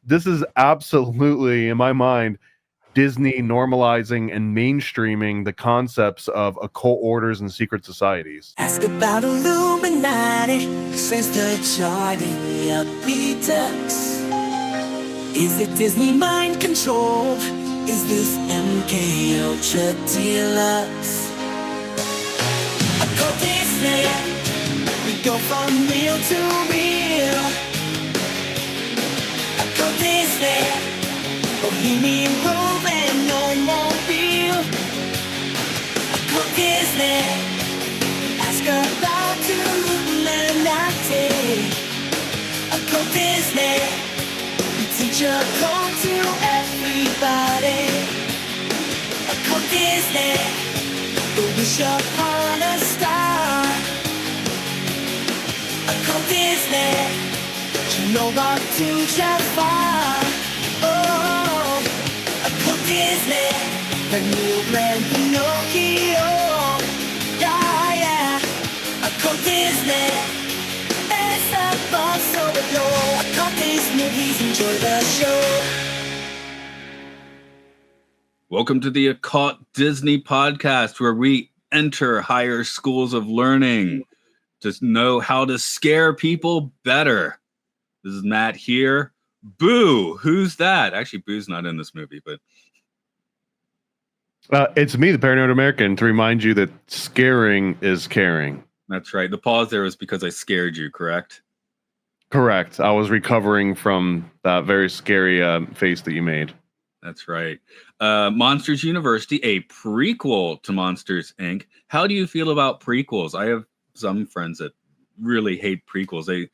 this is absolutely, in my mind, Disney normalizing and mainstreaming the concepts of occult orders and secret societies. Ask about Illuminati, since the chart in the upbeat ducks. Is it Disney mind control? Is this MK Ultra Deluxe? Occult Disney, we go from real to real. Occult Disney, Bohemian Grove and no more real. Occult Disney, ask about Illuminati. Occult Disney, we teach occult to everybody. Occult Disney, the wish upon a star. Occult Disney, you know not to travel far. Oh, Occult Disney, the new brand Pinocchio. Yeah, yeah. Occult Disney, it's a boss overload. Occult Disney, please enjoy the show. Welcome to the Occult Disney podcast, where we enter higher schools of learning to know how to scare people better. This is Matt here. Boo! Who's that? Actually, Boo's not in this movie, but It's me, the Paranoid American, to remind you that scaring is caring. that's right. The pause there was because I scared you, correct? Correct. I was recovering from that very scary face that you made. That's right. Monsters University, a prequel to Monsters, Inc. How do you feel about prequels? I have some friends that really hate prequels. They,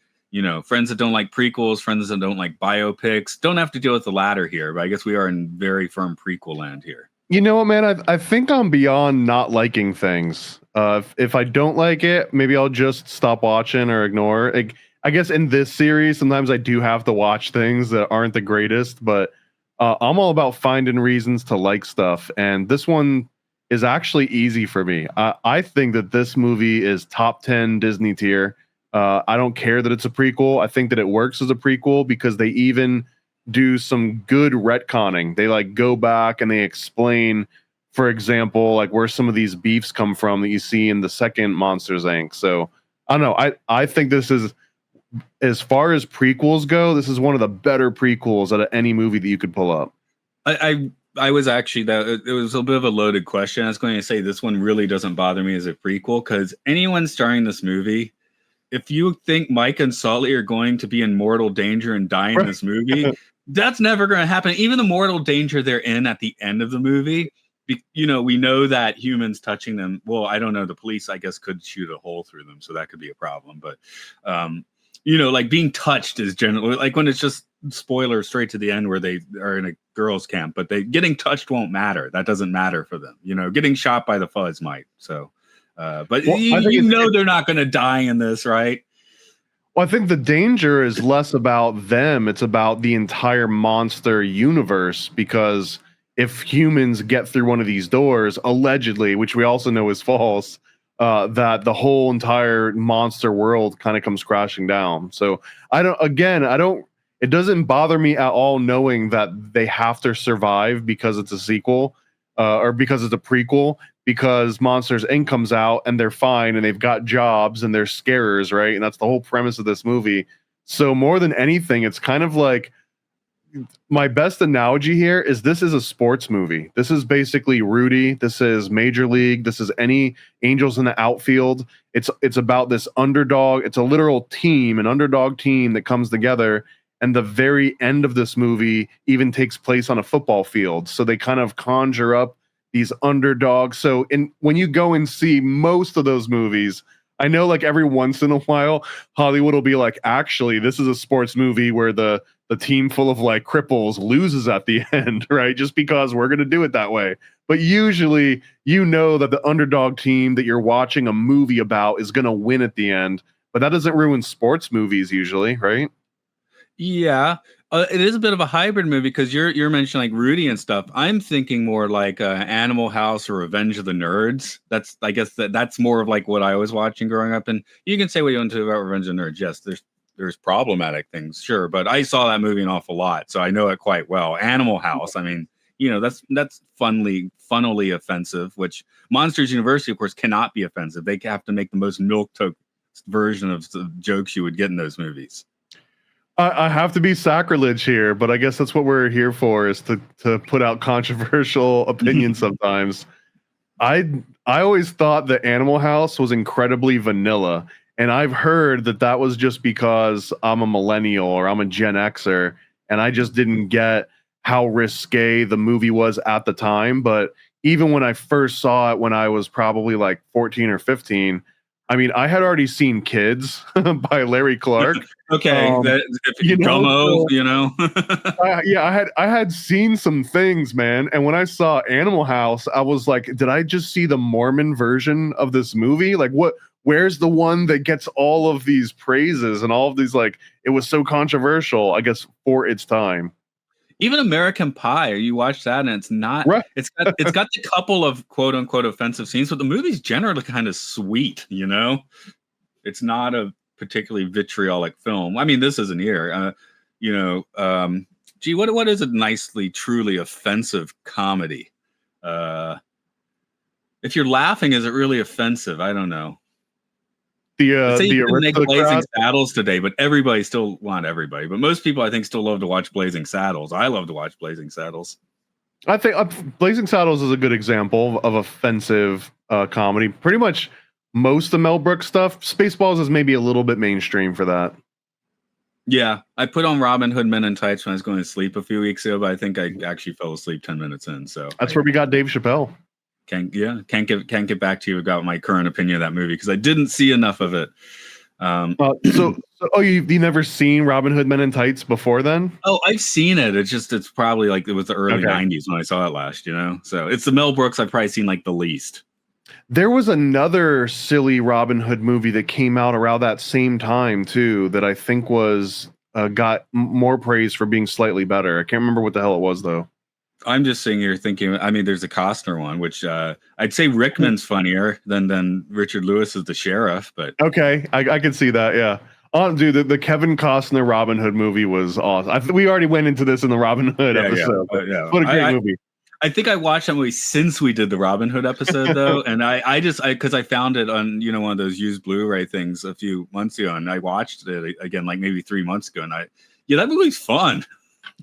friends that don't like prequels, friends that don't like biopics. Don't have to deal with the latter here, but I guess we are in very firm prequel land here. You know what, man? I think I'm beyond not liking things. If I don't like it, maybe I'll just stop watching or ignore. I guess in this series, sometimes I do have to watch things that aren't the greatest, but I'm all about finding reasons to like stuff. And this one is actually easy for me. I think that this movie is top 10 Disney tier. I don't care that it's a prequel. I think that it works as a prequel because they even do some good retconning. They like go back and they explain, for example, like where some of these beefs come from that you see in the second Monsters Inc. So I don't know. I think this is, as far as prequels go, this is one of the better prequels out of any movie that you could pull up. I was actually, that it was a bit of a loaded question. I was going to say this one really doesn't bother me as a prequel because anyone starring this movie, if you think Mike and Sully are going to be in mortal danger and die in this movie, that's never going to happen. Even the mortal danger they're in at the end of the movie, we know that humans touching them, well, I don't know, the police, I guess, could shoot a hole through them, so that could be a problem. But, like being touched is generally, like when it's just spoiler straight to the end where they are in a girls' camp, but getting touched won't matter. That doesn't matter for them. Getting shot by the fuzz might. So. But well, they're not going to die in this, right? Well, I think the danger is less about them. It's about the entire monster universe, because if humans get through one of these doors, allegedly, which we also know is false, that the whole entire monster world kind of comes crashing down. So it doesn't bother me at all knowing that they have to survive because it's a sequel, or because it's a prequel, because Monsters Inc. comes out and they're fine and they've got jobs and they're scarers, right? And that's the whole premise of this movie. So more than anything, it's kind of like, my best analogy here is this is a sports movie. This is basically Rudy. This is Major League. This is any Angels in the outfield. It's about this underdog. It's a literal team, an underdog team that comes together. And the very end of this movie even takes place on a football field. So they kind of conjure up these underdogs. So when you go and see most of those movies, I know like every once in a while, Hollywood will be like, actually, this is a sports movie where the team full of like cripples loses at the end, right? Just because we're going to do it that way. But usually, that the underdog team that you're watching a movie about is going to win at the end. But that doesn't ruin sports movies usually, right? Yeah. It is a bit of a hybrid movie because you're mentioning like Rudy and stuff. I'm thinking more like Animal House or Revenge of the Nerds. I guess that's more of like what I was watching growing up. And you can say what you want to about Revenge of the Nerds. Yes, there's problematic things, sure, but I saw that movie an awful lot, so I know it quite well. Animal House, I mean, that's funnily offensive, which Monsters University, of course, cannot be offensive. They have to make the most milquetoast version of the jokes you would get in those movies. I have to be sacrilege here, but I guess that's what we're here for, is to put out controversial opinions sometimes. I always thought that Animal House was incredibly vanilla, and I've heard that was just because I'm a millennial or I'm a Gen Xer, and I just didn't get how risque the movie was at the time. But even when I first saw it, when I was probably like 14 or 15, I mean, I had already seen Kids by Larry Clark. Okay, Gummo, I had seen some things, man. And when I saw Animal House, I was like, did I just see the Mormon version of this movie? Like, where's the one that gets all of these praises and all of these, like, it was so controversial, I guess, for its time. Even American Pie, you watch that and it's not, right. It's got the couple of quote unquote offensive scenes, but the movie's generally kind of sweet, It's not a particularly vitriolic film. I mean, this isn't here. What is a nicely, truly offensive comedy? If you're laughing, is it really offensive? I don't know. The make Blazing Saddles today, but not everybody, but most people I think still love to watch Blazing Saddles. I love to watch Blazing Saddles. I think Blazing Saddles is a good example of offensive comedy. Pretty much most of Mel Brooks stuff. Spaceballs is maybe a little bit mainstream for that. Yeah, I put on Robin Hood Men in Tights when I was going to sleep a few weeks ago, but I think I actually fell asleep 10 minutes in. So that's where we got Dave Chappelle. Can't get back to you about my current opinion of that movie because I didn't see enough of it. You never seen Robin Hood Men in Tights before then? Oh, I've seen it. It's probably like it was the early 90s when I saw it last, So it's the Mel Brooks I've probably seen like the least. There was another silly Robin Hood movie that came out around that same time too that I think was got more praise for being slightly better. I can't remember what the hell it was though. I'm just sitting here thinking, I mean, there's a Costner one, which I'd say Rickman's funnier than Richard Lewis as the sheriff, but okay, I can see that, yeah. Dude, the Kevin Costner Robin Hood movie was awesome. We already went into this in the Robin Hood episode. Yeah. What a great movie. I think I watched that movie since we did the Robin Hood episode, though, and because I found it on one of those used Blu-ray things a few months ago, and I watched it again like maybe 3 months ago, and that movie's fun.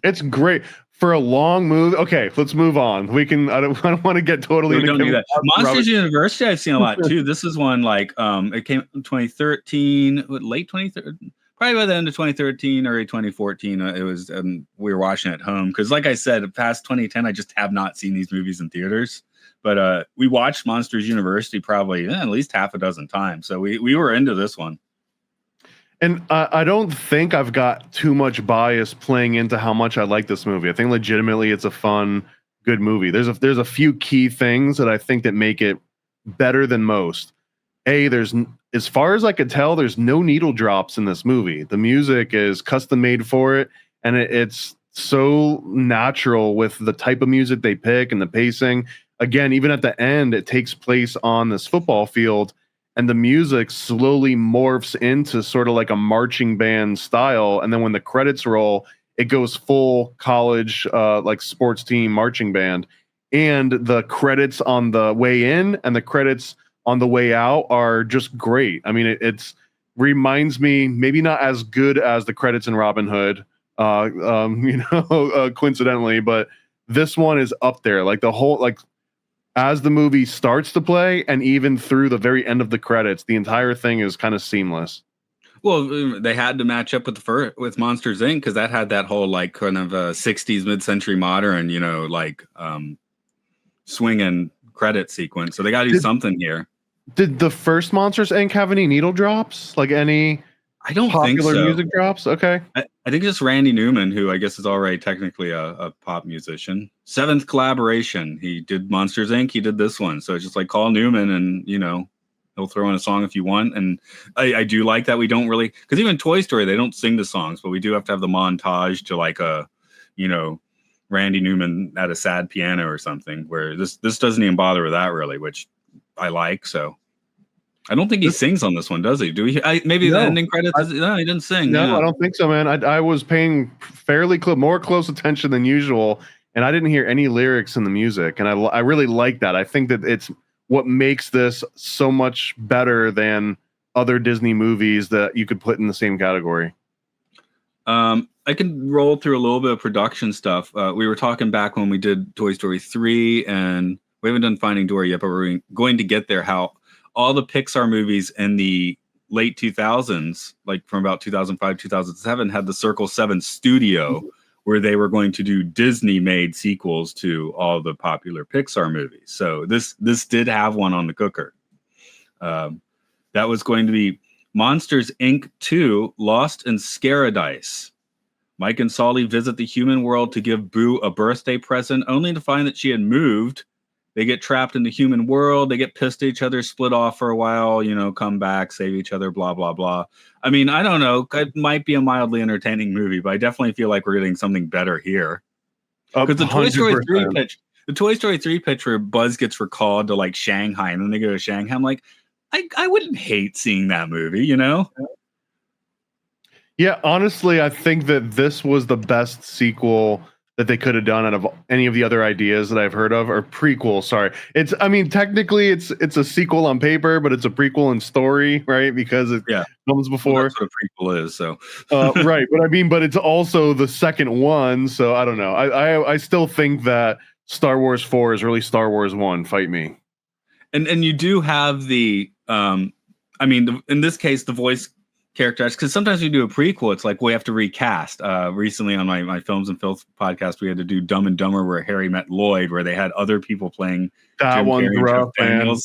It's great. For a long movie, okay, let's move on. We can. I don't want to get totally. Don't do that. Monsters University, I've seen a lot too. This is one like it came in 2013, late 2013, probably by the end of 2013, early 2014. It was we were watching it at home because, like I said, past 2010, I just have not seen these movies in theaters. But we watched Monsters University probably at least half a dozen times, so we were into this one. And I don't think I've got too much bias playing into how much I like this movie. I think legitimately it's a fun, good movie. There's a few key things that I think that make it better than most. There's, as far as I could tell, there's no needle drops in this movie. The music is custom made for it, and it's so natural with the type of music they pick and the pacing. Again, even at the end, it takes place on this football field, and the music slowly morphs into sort of like a marching band style. And then when the credits roll, it goes full college, like sports team marching band. And the credits on the way in and the credits on the way out are just great. I mean, it's reminds me, maybe not as good as the credits in Robin Hood, coincidentally, but this one is up there. Like the whole, like, as the movie starts to play and even through the very end of the credits, the entire thing is kind of seamless. Well, they had to match up with Monsters Inc. because that had that whole like kind of 60s mid-century modern, swinging credit sequence. So they got to do something here. Did the first Monsters Inc. have any needle drops? Like any? I don't popular think so. Music drops? Okay. I think just Randy Newman, who I guess is already technically a pop musician. 7th collaboration. He did Monsters Inc. He did this one. So it's just like call Newman and, he'll throw in a song if you want. And I do like that we don't really, because even Toy Story, they don't sing the songs, but we do have to have the montage to like Randy Newman at a sad piano or something, where this doesn't even bother with that really, which I like. So I don't think he sings on this one, does he? Do he? Maybe the No. ending credits. No, he didn't sing. No, Yeah. I don't think so, man. I was paying fairly more close attention than usual, and I didn't hear any lyrics in the music, and I really like that. I think that it's what makes this so much better than other Disney movies that you could put in the same category. I can roll through a little bit of production stuff. We were talking back when we did Toy Story 3, and we haven't done Finding Dory yet, but we're going to get there. How all the Pixar movies in the late 2000s, like from about 2005, 2007, had the Circle 7 studio where they were going to do Disney-made sequels to all the popular Pixar movies. So this did have one on the cooker. That was going to be Monsters, Inc. 2, Lost in Scaradise. Mike and Sully visit the human world to give Boo a birthday present, only to find that she had moved. They get trapped in the human world. They get pissed at each other, split off for a while, come back, save each other, blah, blah, blah. I mean, I don't know. It might be a mildly entertaining movie, but I definitely feel like we're getting something better here. Because the Toy Story 3 pitch, where Buzz gets recalled to like Shanghai and then they go to Shanghai, I'm like, I wouldn't hate seeing that movie, Yeah, honestly, I think that this was the best sequel that they could have done out of any of the other ideas that I've heard of, or prequel. Sorry, technically it's a sequel on paper, but it's a prequel in story, right? Because it comes before. Well, that's what a prequel is. So right, but it's also the second one. So I don't know. I still think that Star Wars 4 is really Star Wars 1. Fight me. And you do have the in this case the voice characters, because sometimes we do a prequel, it's like we have to recast. Recently on my Films and Filth podcast, we had to do Dumb and Dumber, where Harry met Lloyd, where they had other people playing. That one's rough, man.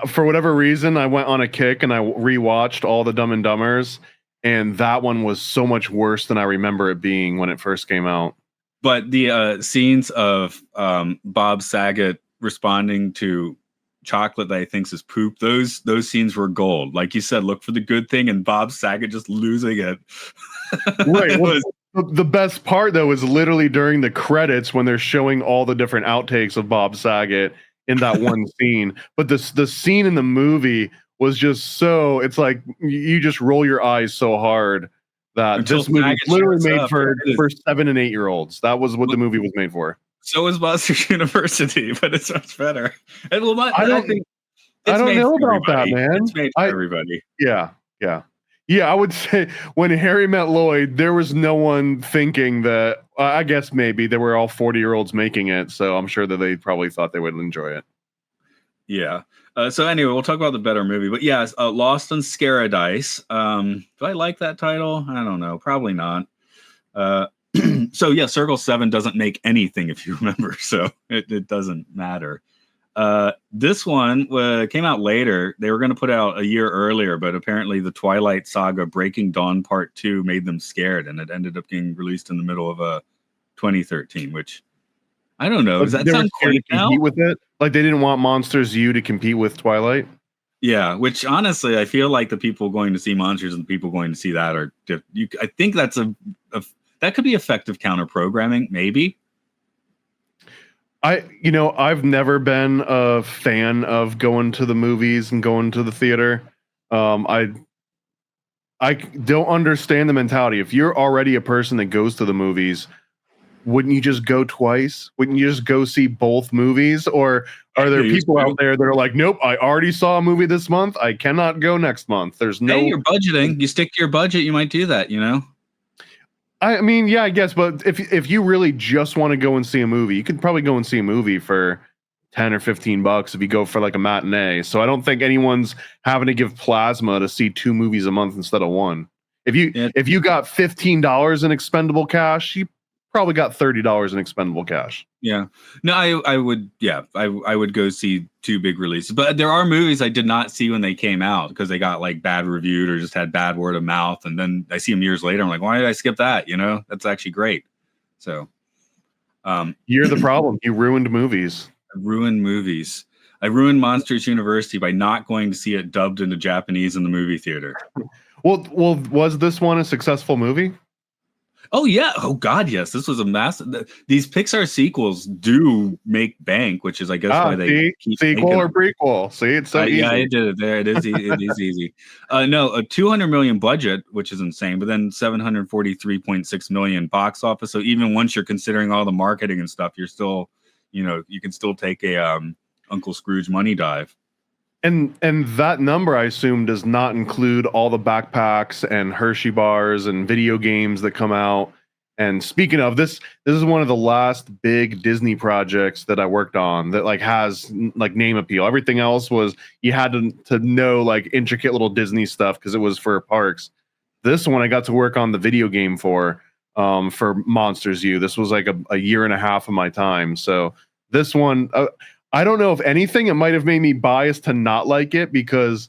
For whatever reason, I went on a kick and I rewatched all the Dumb and Dumbers, and that one was so much worse than I remember it being when it first came out. But the scenes of Bob Saget responding to chocolate that I think is poop, those scenes were gold. Like you said, look for the good thing, and Bob Saget just losing it. Right. Well, the best part though is literally during the credits when they're showing all the different outtakes of Bob Saget in that one scene. But the scene in the movie was just so, it's like you just roll your eyes so hard that this movie is literally made for 7 and 8 year olds. That was what the movie was made for. So is Monsters University, but it's much better. And I don't know about that, man. It's made for everybody. Yeah. I would say when Harry met Lloyd, there was no one thinking that. I guess maybe they were all 40-year-olds making it, so I'm sure that they probably thought they would enjoy it. Yeah. So anyway, we'll talk about the better movie. But yeah, Lost in Scaradise. Do I like that title? I don't know. Probably not. So yeah, Circle 7 doesn't make anything, if you remember, so it doesn't matter. This one came out later. They were going to put out a year earlier, but apparently the Twilight Saga Breaking Dawn Part 2 made them scared, and it ended up getting released in the middle of 2013, which I don't know. Does that sound quaint now? With it? Like they didn't want Monsters U to compete with Twilight? Yeah, which honestly, I feel like the people going to see Monsters and the people going to see that are I think that's that could be effective counter programming, maybe. I've never been a fan of going to the movies and going to the theater. I don't understand the mentality. If you're already a person that goes to the movies, wouldn't you just go twice? Wouldn't you just go see both movies? Or are there people out there that are like, nope, I already saw a movie this month, I cannot go next month? There's no. Hey, you're budgeting. You stick to your budget, you might do that, I mean, yeah, I guess, but if you really just want to go and see a movie, you could probably go and see a movie for $10 or $15 if you go for like a matinee. So I don't think anyone's having to give plasma to see 2 movies a month instead of 1. If you got $15 in expendable cash, you probably got $30 in expendable cash. Yeah. No, I would. Yeah, I would go see 2 big releases, but there are movies I did not see when they came out because they got like bad reviewed or just had bad word of mouth, and then I see them years later. I'm like, why did I skip that? That's actually great. So, you're the problem. You ruined movies. I ruined movies. I ruined Monsters University by not going to see it dubbed into Japanese in the movie theater. Well, was this one a successful movie? Oh yeah. Oh god, yes. This was a massive. These Pixar sequels do make bank, which is, I guess, why they See, keep sequel making or them. prequel. See, it's so Yeah, easy. it did it there. It is. It is easy. No, a 200 million budget, which is insane, but then 743.6 million box office. So even once you're considering all the marketing and stuff, you're still, you can still take a Uncle Scrooge money dive. And that number, I assume, does not include all the backpacks and Hershey bars and video games that come out. And speaking of this is one of the last big Disney projects that I worked on that like has like name appeal. Everything else was you had to know like intricate little Disney stuff because it was for parks. This one I got to work on the video game for Monsters U. This was like a year and a half of my time. So this one, I don't know if anything, it might have made me biased to not like it because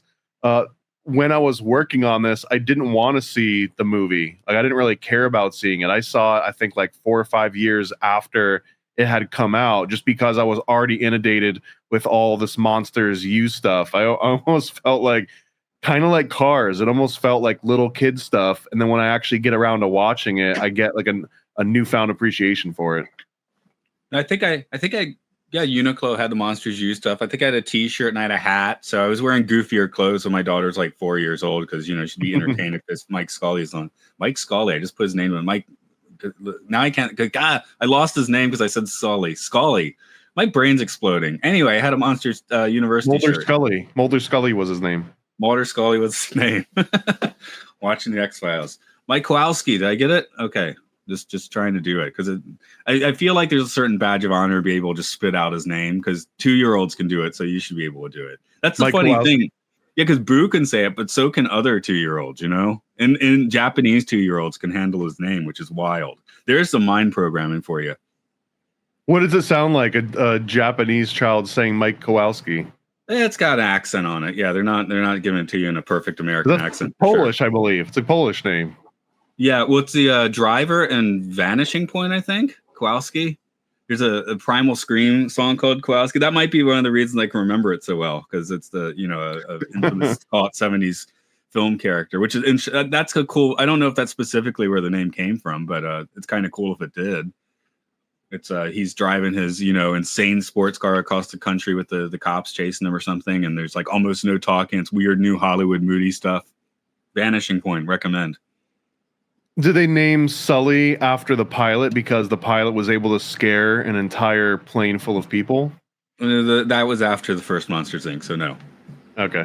when I was working on this, I didn't want to see the movie. Like I didn't really care about seeing it. I saw it, I think, like 4 or 5 years after it had come out, just because I was already inundated with all this Monsters U stuff. I almost felt like kind of like Cars. It almost felt like little kid stuff. And then when I actually get around to watching it, I get like a newfound appreciation for it. Yeah, Uniqlo had the Monsters U stuff. I think I had a T-shirt and I had a hat. So I was wearing goofier clothes when my daughter's like 4 years old because she'd be entertained if this Mike Scully's on. Mike Scully. I just put his name in. Mike. Now I can't. God, I lost his name because I said Scully. Scully. My brain's exploding. Anyway, I had a Monsters University shirt. Scully. Mulder Scully was his name. Mulder Scully was his name. Watching the X-Files. Mike Kowalski. Did I get it? Okay. Just trying to do it because I feel like there's a certain badge of honor to be able to spit out his name because 2-year-olds can do it, so you should be able to do it. That's the funny thing. Yeah, because Boo can say it, but so can other 2-year-olds, And Japanese 2-year-olds can handle his name, which is wild. There's some mind programming for you. What does it sound like? A Japanese child saying Mike Kowalski? It's got an accent on it. Yeah, they're not giving it to you in a perfect American accent. Polish, sure. I believe. It's a Polish name. Yeah, well, it's the driver and Vanishing Point, I think. Kowalski. There's a Primal Scream song called Kowalski. That might be one of the reasons I can remember it so well, because it's the, a infamous 70s film character, which is, that's a cool, I don't know if that's specifically where the name came from, but it's kind of cool if it did. It's he's driving his, insane sports car across the country with the cops chasing him or something, and there's like almost no talking. It's weird new Hollywood moody stuff. Vanishing Point, recommend. Did they name Sully after the pilot because the pilot was able to scare an entire plane full of people? That was after the first Monsters Inc., so no. Okay.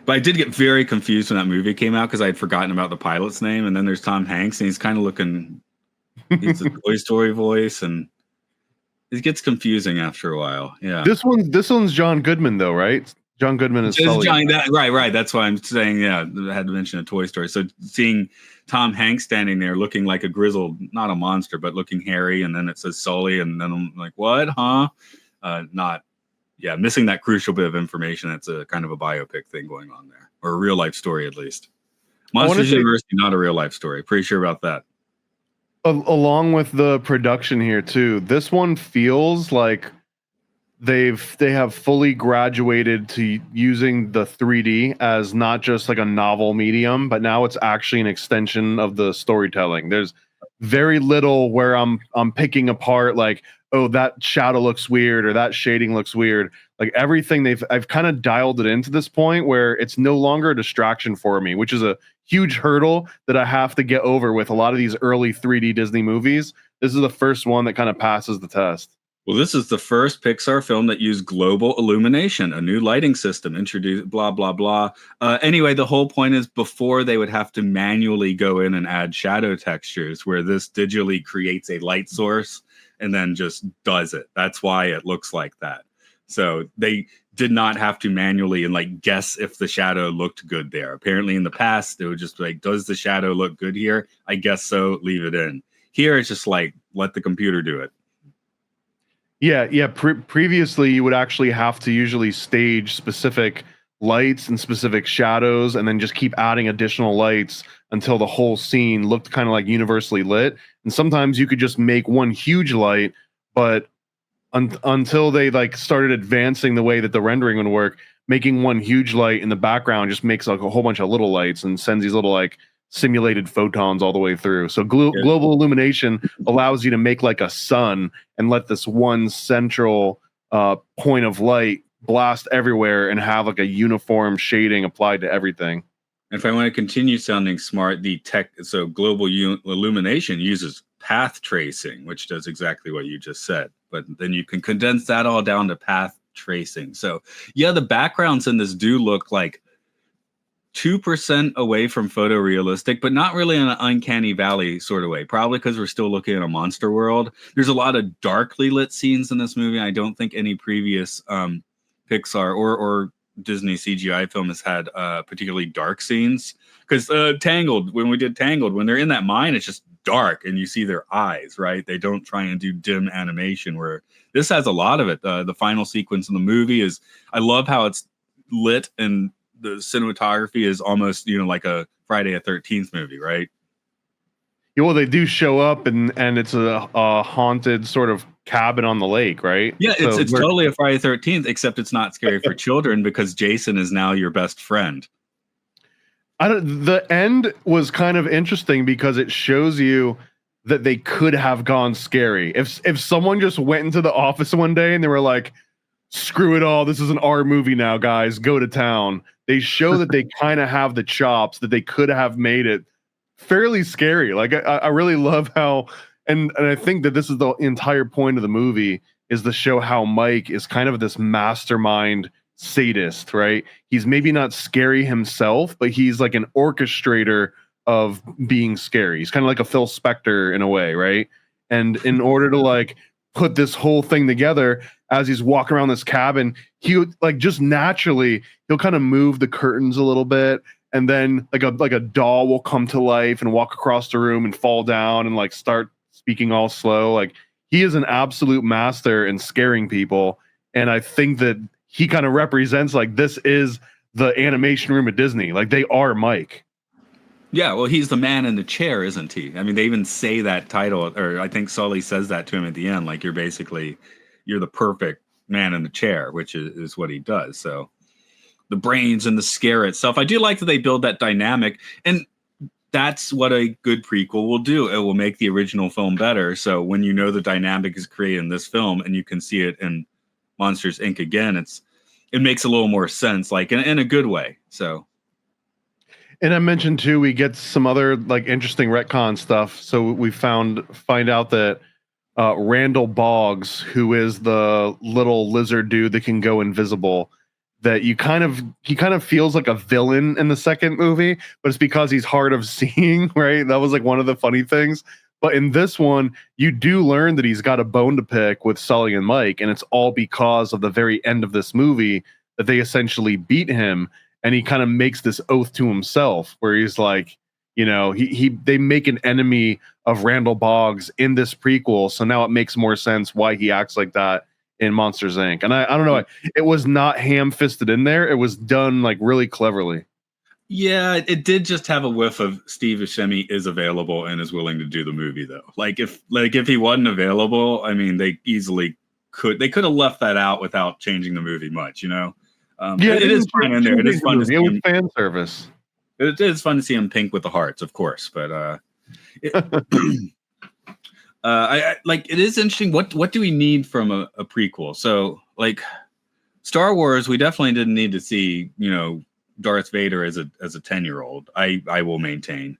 But I did get very confused when that movie came out because I had forgotten about the pilot's name, and then there's Tom Hanks, and he's kind of looking... He's a Toy Story voice, and it gets confusing after a while. Yeah. This one's John Goodman, though, right? John Goodman is Sully. Right. That's why I'm saying, yeah, I had to mention a Toy Story. So seeing Tom Hanks standing there looking like a grizzled, not a monster, but looking hairy, and then it says Sully, and then I'm like, what? Huh? Missing that crucial bit of information. That's a kind of a biopic thing going on there, or a real life story at least. Monsters University, not a real life story. Pretty sure about that. Along with the production here too, this one feels like they have fully graduated to using the 3D as not just like a novel medium, but now it's actually an extension of the storytelling. There's very little where I'm picking apart like, oh, that shadow looks weird or that shading looks weird. Like everything I've kind of dialed it into this point where it's no longer a distraction for me, which is a huge hurdle that I have to get over with a lot of these early 3D Disney movies. This is the first one that kind of passes the test. Well, this is the first Pixar film that used global illumination, a new lighting system introduced, blah, blah, blah. Anyway, the whole point is before they would have to manually go in and add shadow textures, where this digitally creates a light source and then just does it. That's why it looks like that. So they did not have to manually and like guess if the shadow looked good there. Apparently in the past, they would just be like, does the shadow look good here? I guess so, leave it in. Here, it's just like, let the computer do it. Yeah. Previously, you would actually have to usually stage specific lights and specific shadows and then just keep adding additional lights until the whole scene looked kind of like universally lit. And sometimes you could just make one huge light, but until they like started advancing the way that the rendering would work, making one huge light in the background just makes like a whole bunch of little lights and sends these little like simulated photons all the way through. So global illumination allows you to make like a sun and let this one central point of light blast everywhere and have like a uniform shading applied to everything. If I want to continue sounding smart, global illumination uses path tracing, which does exactly what you just said. But then you can condense that all down to path tracing. So yeah, the backgrounds in this do look like 2% away from photorealistic, but not really in an uncanny valley sort of way. Probably because we're still looking at a monster world. There's a lot of darkly lit scenes in this movie. I don't think any previous Pixar or Disney CGI film has had particularly dark scenes. Because Tangled, when we did Tangled, when they're in that mine, it's just dark and you see their eyes, right? They don't try and do dim animation, where this has a lot of it. The final sequence in the movie is, I love how it's lit, and the cinematography is almost, like a Friday the 13th movie, right? Yeah, well, they do show up and it's a haunted sort of cabin on the lake, right? Yeah, it's totally a Friday the 13th, except it's not scary for children because Jason is now your best friend. The end was kind of interesting because it shows you that they could have gone scary. If someone just went into the office one day and they were like, screw it all, this is an R movie now, guys, go to town. They show that they kind of have the chops, that they could have made it fairly scary. Like I really love how, and I think that this is the entire point of the movie, is to show how Mike is kind of this mastermind sadist, right? He's maybe not scary himself, but he's like an orchestrator of being scary. He's kind of like a Phil Spector in a way, right? And in order to like put this whole thing together, as he's walking around this cabin, he like just naturally he'll kind of move the curtains a little bit, and then like a doll will come to life and walk across the room and fall down and like start speaking all slow. Like, he is an absolute master in scaring people, and I think that he kind of represents, like, this is the animation room at Disney. Like, they are Mike. Yeah, well, he's the man in the chair, isn't he? I mean, they even say that title, or I think Sully says that to him at the end, like, you're the perfect man in the chair, which is what he does. So the brains and the scare itself, I do like that they build that dynamic, and that's what a good prequel will do. It will make the original film better. So when the dynamic is created in this film and you can see it in Monsters Inc. again, it makes a little more sense, like in a good way. So, and I mentioned too, we get some other like interesting retcon stuff. So we find out that Randall Boggs, who is the little lizard dude that can go invisible, that he kind of feels like a villain in the second movie, but it's because he's hard of seeing, right? That was like one of the funny things. But in this one, you do learn that he's got a bone to pick with Sully and Mike, and it's all because of the very end of this movie that they essentially beat him, and he kind of makes this oath to himself where he's like, they make an enemy of Randall Boggs in this prequel, so now it makes more sense why he acts like that in Monsters Inc. And I don't know, it was not ham-fisted in there. It was done like really cleverly. Yeah, it did just have a whiff of Steve Buscemi is available and is willing to do the movie, though. Like if he wasn't available, I mean, they could have left that out without changing the movie much, Yeah, it is fun in there. It is fun to see him, fan service. It is fun to see him pink with the hearts, of course, but I it is interesting. What do we need from a prequel? So like Star Wars, we definitely didn't need to see, Darth Vader as a 10-year-old. I will maintain.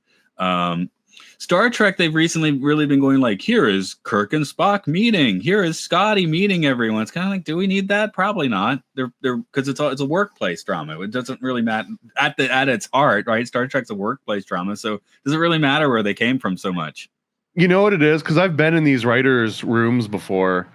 Star Trek, they've recently really been going like, here is Kirk and Spock meeting. Here is Scotty meeting everyone. It's kind of like, do we need that? Probably not. They're because it's a workplace drama. It doesn't really matter at its heart, right? Star Trek's a workplace drama, so does it really matter where they came from so much? You know what it is? Because I've been in these writers' rooms before.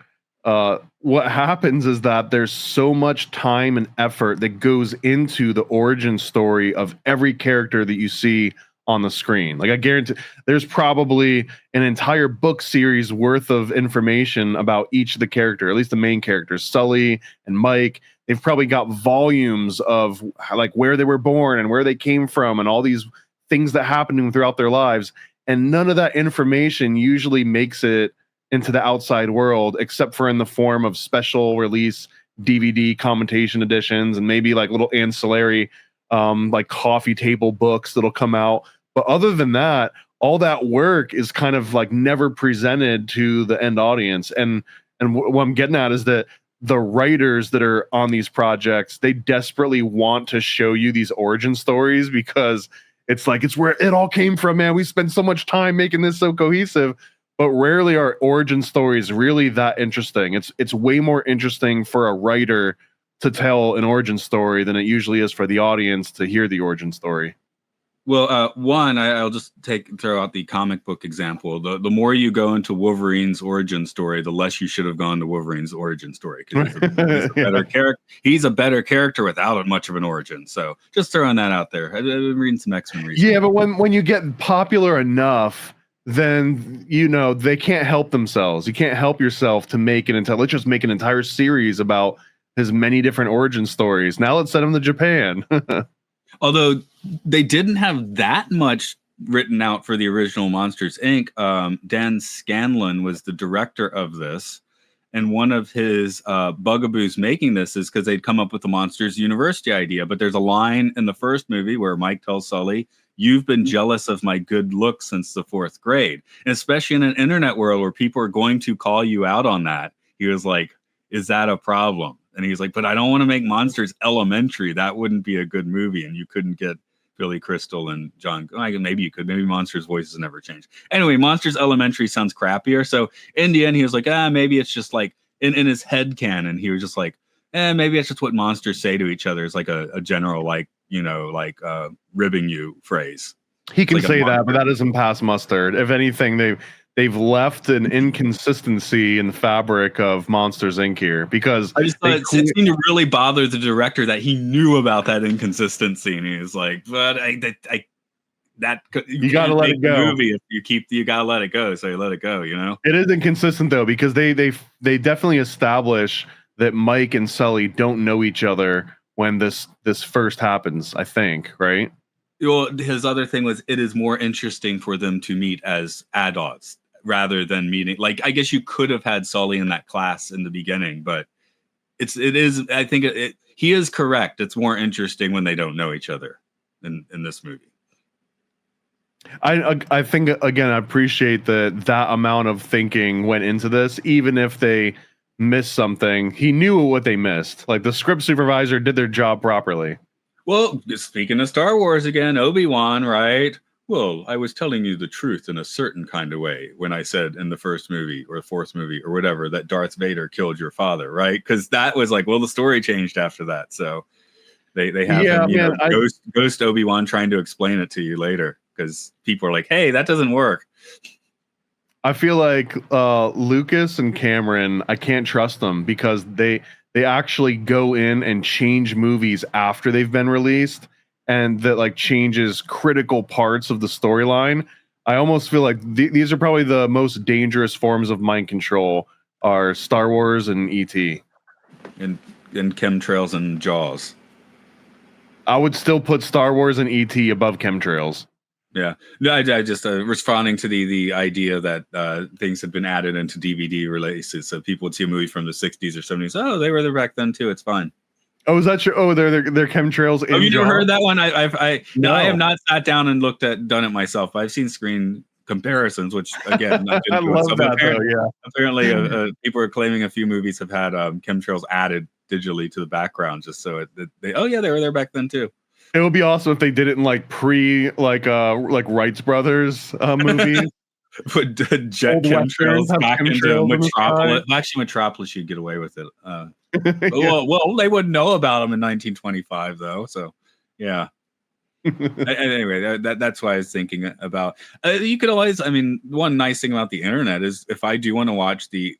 What happens is that there's so much time and effort that goes into the origin story of every character that you see on the screen. Like, I guarantee there's probably an entire book series worth of information about each of the character, at least the main characters, Sully and Mike. They've probably got volumes of like where they were born and where they came from and all these things that happened to them throughout their lives. And none of that information usually makes it into the outside world, except for in the form of special release DVD commentation editions and maybe like little ancillary like coffee table books that'll come out. But other than that, all that work is kind of like never presented to the end audience. And what I'm getting at is that the writers that are on these projects, they desperately want to show you these origin stories because it's like it's where it all came from, man. We spent so much time making this so cohesive, but rarely are origin stories really that interesting. It's way more interesting for a writer to tell an origin story than it usually is for the audience to hear the origin story. Well, one, I'll just throw out the comic book example. The more you go into Wolverine's origin story, the less you should have gone to Wolverine's origin story, because he's a better character. He's a better character without much of an origin. So just throwing that out there. I've been reading some X-Men recently. Yeah, but when you get popular enough, then they can't help themselves. You can't help yourself to make let's just make an entire series about his many different origin stories. Now let's send him to Japan. Although they didn't have that much written out for the original Monsters, Inc. Dan Scanlon was the director of this. And one of his bugaboos making this is because they'd come up with the Monsters University idea. But there's a line in the first movie where Mike tells Sully, "You've been jealous of my good looks since the 4th grade." And especially in an internet world where people are going to call you out on that. He was like, "Is that a problem?" And he's like, "But I don't want to make Monsters Elementary. That wouldn't be a good movie." And you couldn't get Billy Crystal and John. Maybe you could. Maybe Monsters' voices never changed. Anyway, Monsters Elementary sounds crappier. So in the end, he was like, maybe it's just like in his head canon. He was just like, maybe it's just what monsters say to each other. It's like a general, like, ribbing you phrase. He can like say that, but that doesn't pass mustard. If anything, they've left an inconsistency in the fabric of Monsters Inc. here, because I just thought it seemed to really bother the director that he knew about that inconsistency, and he was like, "But you gotta let it go. Movie if you gotta let it go, so you let it go." It is inconsistent though, because they definitely establish that Mike and Sully don't know each other when this first happens. I think, right? Well, his other thing was it is more interesting for them to meet as adults rather than meeting. Like, I guess you could have had Sully in that class in the beginning, but it is. I think he is correct. It's more interesting when they don't know each other in this movie. I think, again, I appreciate that amount of thinking went into this, even if they missed something. He knew what they missed. Like, the script supervisor did their job properly. Well, speaking of Star Wars again, Obi-Wan, right? Well, I was telling you the truth in a certain kind of way when I said in the first movie or the fourth movie or whatever that Darth Vader killed your father, right? Because that was like, well, the story changed after that. So they have him, ghost Obi-Wan trying to explain it to you later, because people are like, hey, that doesn't work. I feel like Lucas and Cameron, I can't trust them, because they actually go in and change movies after they've been released, and that like changes critical parts of the storyline. I almost feel like these are probably the most dangerous forms of mind control are Star Wars and E.T. and chemtrails and Jaws. I would still put Star Wars and E.T. above chemtrails. Yeah, no, I just responding to the idea that things had been added into DVD releases, so people would see a movie from the 60s or 70s. Oh, they were there back then too. It's fine. Oh, is that true? Oh, they're chemtrails. Have you never heard that one? I have not sat down and done it myself. I've seen screen comparisons, which again, I love that though. Yeah. Apparently, people are claiming a few movies have had chemtrails added digitally to the background, just so they were there back then too. It would be awesome if they did it in like Wrights Brothers movies. Put jet chemtrails back into Metropolis. Actually, Metropolis, you'd get away with it. Yeah. Well, they wouldn't know about them in 1925, though. So, yeah. Anyway, that's why I was thinking about. You could always. I mean, one nice thing about the internet is if I do want to watch the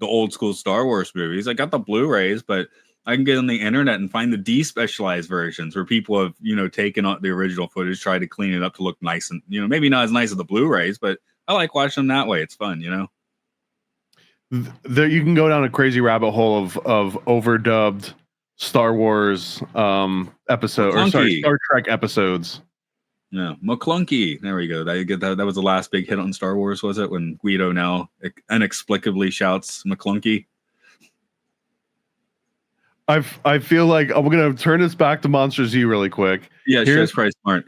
old school Star Wars movies, I got the Blu-rays, but I can get on the internet and find the despecialized versions where people have, taken out the original footage, tried to clean it up to look nice, and maybe not as nice as the Blu-rays, but I like watching them that way. It's fun, There, you can go down a crazy rabbit hole of overdubbed Star Wars episode, or sorry, Star Trek episodes. Yeah, McClunky. There we go. That was the last big hit on Star Wars, was it? When Guido now inexplicably shouts McClunky. I feel like I'm gonna turn this back to Monsters U really quick. Yeah, show's probably smart.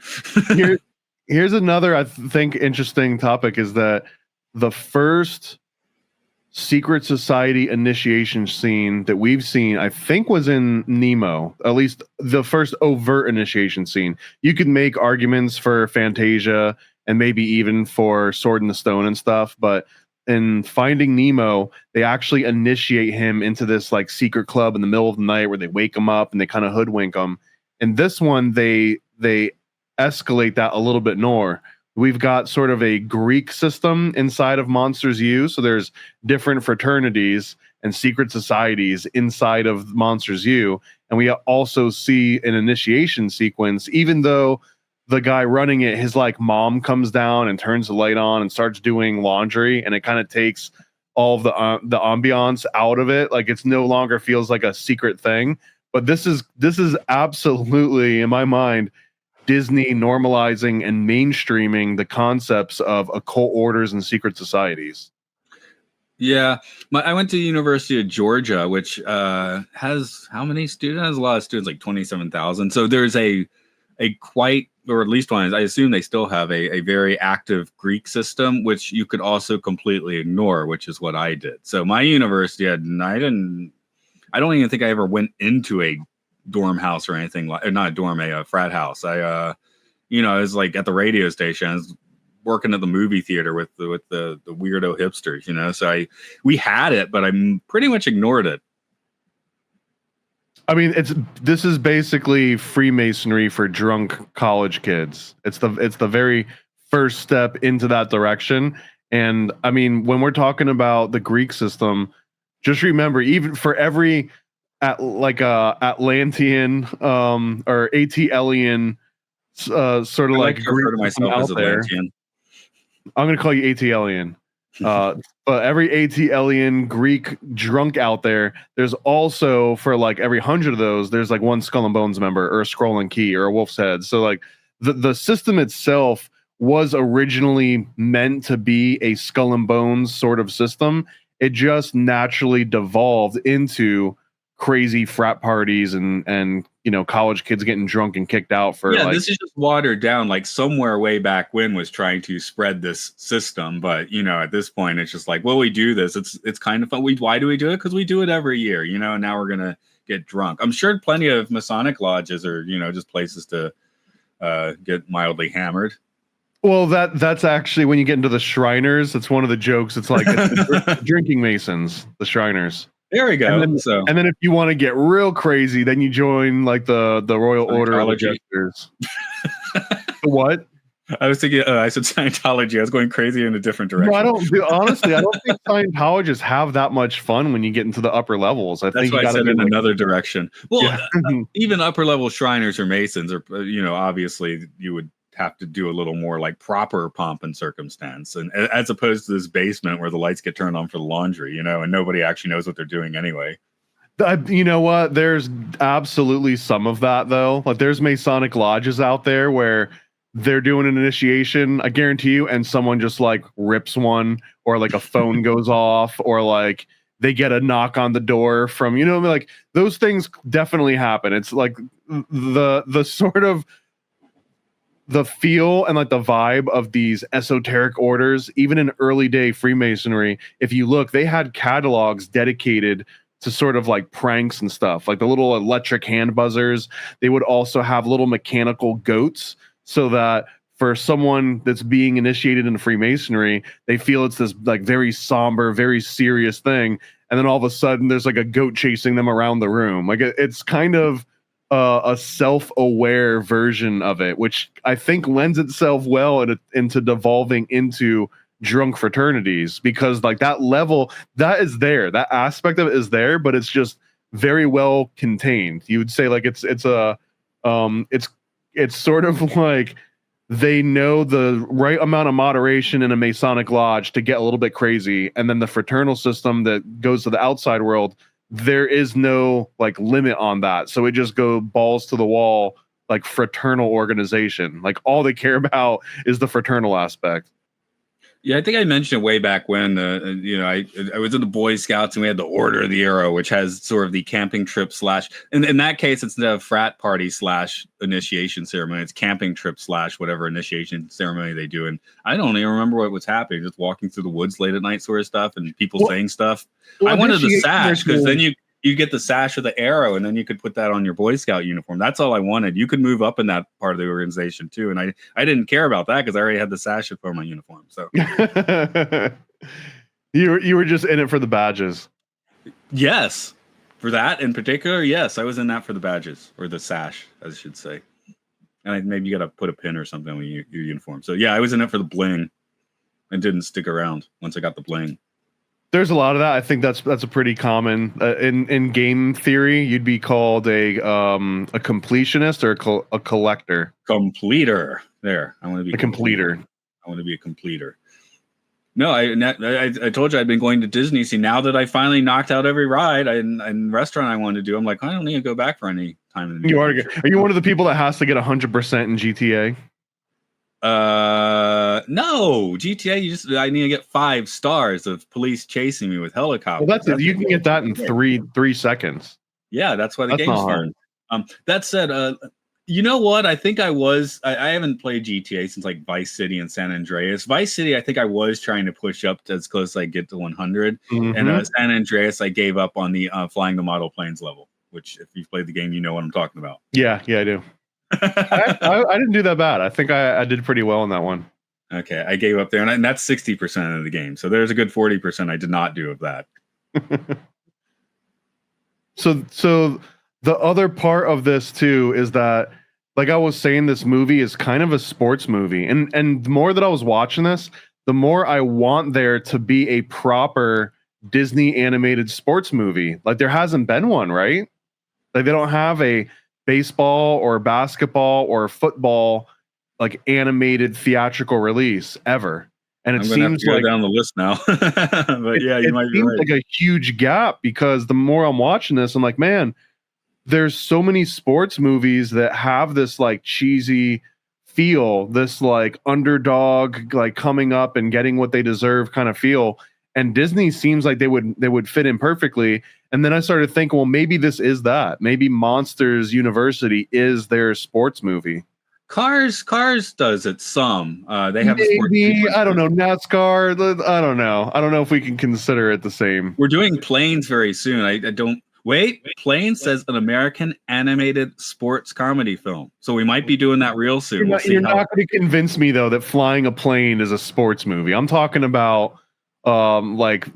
Here's another I think interesting topic is that the first secret society initiation scene that we've seen, I think, was in Nemo. At least the first overt initiation scene. You could make arguments for Fantasia and maybe even for Sword in the Stone and stuff, but in Finding Nemo, they actually initiate him into this like secret club in the middle of the night where they wake him up and they kind of hoodwink him. In this one, they escalate that a little bit more. We've got sort of a Greek system inside of Monsters U. So there's different fraternities and secret societies inside of Monsters U. And we also see an initiation sequence, even though the guy running it, his like mom comes down and turns the light on and starts doing laundry. And it kind of takes all of the ambiance out of it. Like it's no longer feels like a secret thing. But this is absolutely, in my mind, Disney normalizing and mainstreaming the concepts of occult orders and secret societies. Yeah, I went to the University of Georgia, which has how many students? Has a lot of students, like 27,000. So there's a quite, or at least one, I assume they still have a very active Greek system, which you could also completely ignore, which is what I did. So my university I don't even think I ever went into a dorm house or anything like, not a dorm, a frat house. I was like at the radio station. I was working at the movie theater with the weirdo hipsters, so we had it, but I pretty much ignored it. I mean, this is basically Freemasonry for drunk college kids. It's the very first step into that direction. And I mean, when we're talking about the Greek system, just remember, even for every Atlantean or ATLian sort of like Greek to myself as Atlantean. I'm going to call you ATLian. But every ATLian Greek drunk out there, there's also, for like every 100 of those, there's like one Skull and Bones member or a Scroll and Key or a Wolf's Head. So like the system itself was originally meant to be a Skull and Bones sort of system. It just naturally devolved into crazy frat parties and college kids getting drunk and kicked out for this is just watered down. Like somewhere way back when was trying to spread this system, but at this point it's just like, well, we do this, it's kind of fun. Why do we do it? Because we do it every year, and now we're gonna get drunk. I'm sure plenty of Masonic lodges are just places to get mildly hammered. Well, that's actually when you get into the Shriners, it's one of the jokes. It's like it's drinking Masons, the Shriners. There we go. And then if you want to get real crazy, then you join like the Royal Order of Jesters. What? I was thinking, I said Scientology. I was going crazy in a different direction. No, honestly, I don't think Scientologists have that much fun when you get into the upper levels. That's why I said in another direction. Well, even upper level Shriners or Masons are, obviously you would have to do a little more like proper pomp and circumstance, and as opposed to this basement where the lights get turned on for the laundry, and nobody actually knows what they're doing anyway. You know what? There's absolutely some of that though. Like there's Masonic lodges out there where they're doing an initiation, I guarantee you, and someone just like rips one, or like a phone goes off, or like they get a knock on the door from, like those things definitely happen. It's like the sort of the feel and like the vibe of these esoteric orders, even in early day Freemasonry, if you look, they had catalogs dedicated to sort of like pranks and stuff, like the little electric hand buzzers. They would also have little mechanical goats, so that for someone that's being initiated into Freemasonry, they feel it's this like very somber, very serious thing. And then all of a sudden there's like a goat chasing them around the room. Like it's kind of a self-aware version of it, which I think lends itself well into devolving into drunk fraternities, because like that level that is there, that aspect of it is there, but it's just very well contained. You would say like it's sort of like they know the right amount of moderation in a Masonic lodge to get a little bit crazy, and then the fraternal system that goes to the outside world, there is no like limit on that. So it just go balls to the wall, like fraternal organization. Like all they care about is the fraternal aspect. Yeah, I think I mentioned it way back when. I was in the Boy Scouts and we had the Order of the Arrow, which has sort of the camping trip slash. In that case, it's the frat party slash initiation ceremony. It's camping trip slash whatever initiation ceremony they do. And I don't even remember what was happening. Just walking through the woods late at night, sort of stuff, and people saying stuff. I wanted the sash because then you get the sash of the arrow, and then you could put that on your Boy Scout uniform. That's all I wanted. You could move up in that part of the organization too, and I didn't care about that because I already had the sash for my uniform. So you were just in it for the badges. Yes, for that in particular, yes, I was in that for the badges, or the sash, as I should say. And maybe you got to put a pin or something on your uniform. So yeah, I was in it for the bling, and didn't stick around once I got the bling. There's a lot of that. I think that's a pretty common in game theory. You'd be called a completionist or a collector. Completer. There, I want to be a completer. I want to be a completer. No, I told you I'd been going to Disney. See, now that I finally knocked out every ride and restaurant I wanted to do, I'm like, I don't need to go back for any time in the Are you one of the people that has to get 100% in GTA? No, GTA. I need to get 5 stars of police chasing me with helicopters. Well, that's it. You can get that in 3 seconds. Yeah, that's why the game's fun. That said, you know what? I think I haven't played GTA since like Vice City and San Andreas. Vice City, I think I was trying to push up to as close as I get to 100. Mm-hmm. And San Andreas, I gave up on the flying the model planes level, which if you've played the game, you know what I'm talking about. Yeah, I do. I didn't do that bad. I think I did pretty well in that one. Okay, I gave up there, and that's 60% of the game. So there's a good 40% I did not do of that. So the other part of this too is that, like I was saying, this movie is kind of a sports movie, and the more that I was watching this, the more I want there to be a proper Disney animated sports movie. Like there hasn't been one, right? Like they don't have a baseball or basketball or football like animated theatrical release ever. And it seems like down the list now. But yeah, you might be right. Like a huge gap, because the more I'm watching this, I'm like, man, there's so many sports movies that have this like cheesy feel, this like underdog like coming up and getting what they deserve kind of feel. And Disney seems like they would fit in perfectly. And then I started thinking, well, maybe this is that. Maybe Monsters University is their sports movie. Cars does it some. They have maybe, I don't know, NASCAR. I don't know. I don't know if we can consider it the same. We're doing Planes very soon. I don't wait. Planes says an American animated sports comedy film. So we might be doing that real soon. You're not going to convince me though that Flying a Plane is a sports movie. I'm talking about like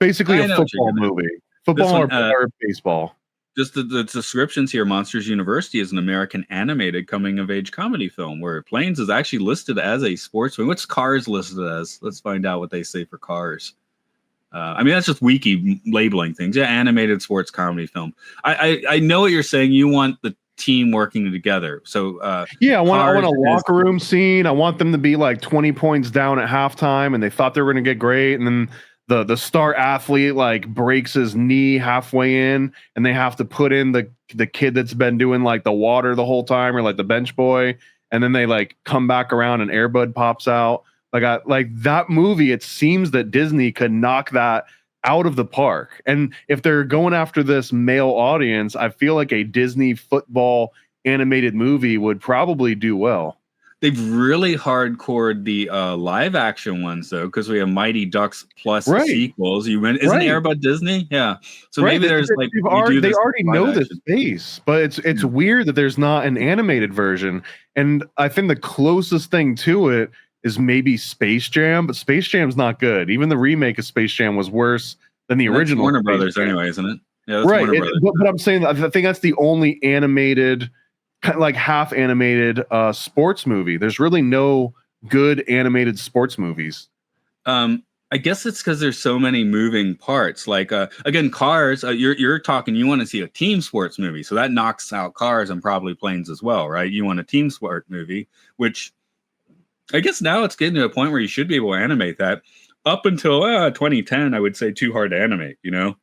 basically a football movie. Football or baseball. Just the descriptions here. Monsters University is an American animated coming-of-age comedy film, where Planes is actually listed as a sports film. What's Cars listed as? Let's find out what they say for Cars. I mean, that's just wiki labeling things. Yeah, animated sports comedy film. I know what you're saying. You want the team working together. So yeah, I want a locker room scene. I want them to be like 20 points down at halftime, and they thought they were going to get great, and then the star athlete like breaks his knee halfway in, and they have to put in the kid that's been doing like the water the whole time, or like the bench boy, and then they like come back around and Air Bud pops out. Like that movie, it seems that Disney could knock that out of the park. And if they're going after this male audience, I feel like a Disney football animated movie would probably do well. They've really hardcored the live action ones though, because we have Mighty Ducks plus the sequels. Isn't Air Bud Disney? Yeah. So maybe there's like they already know this space, but it's weird that there's not an animated version. And I think the closest thing to it is maybe Space Jam, but Space Jam's not good. Even the remake of Space Jam was worse than the original. Warner Brothers, anyway, isn't it? Yeah, that's right. But I'm saying, I think that's the only animated, kind of like half animated sports movie. There's really no good animated sports movies. I guess it's because there's so many moving parts. Like again, Cars. You're talking. You want to see a team sports movie, so that knocks out Cars and probably Planes as well, right? You want a team sport movie, which I guess now it's getting to a point where you should be able to animate that. Up until 2010, I would say too hard to animate. You know,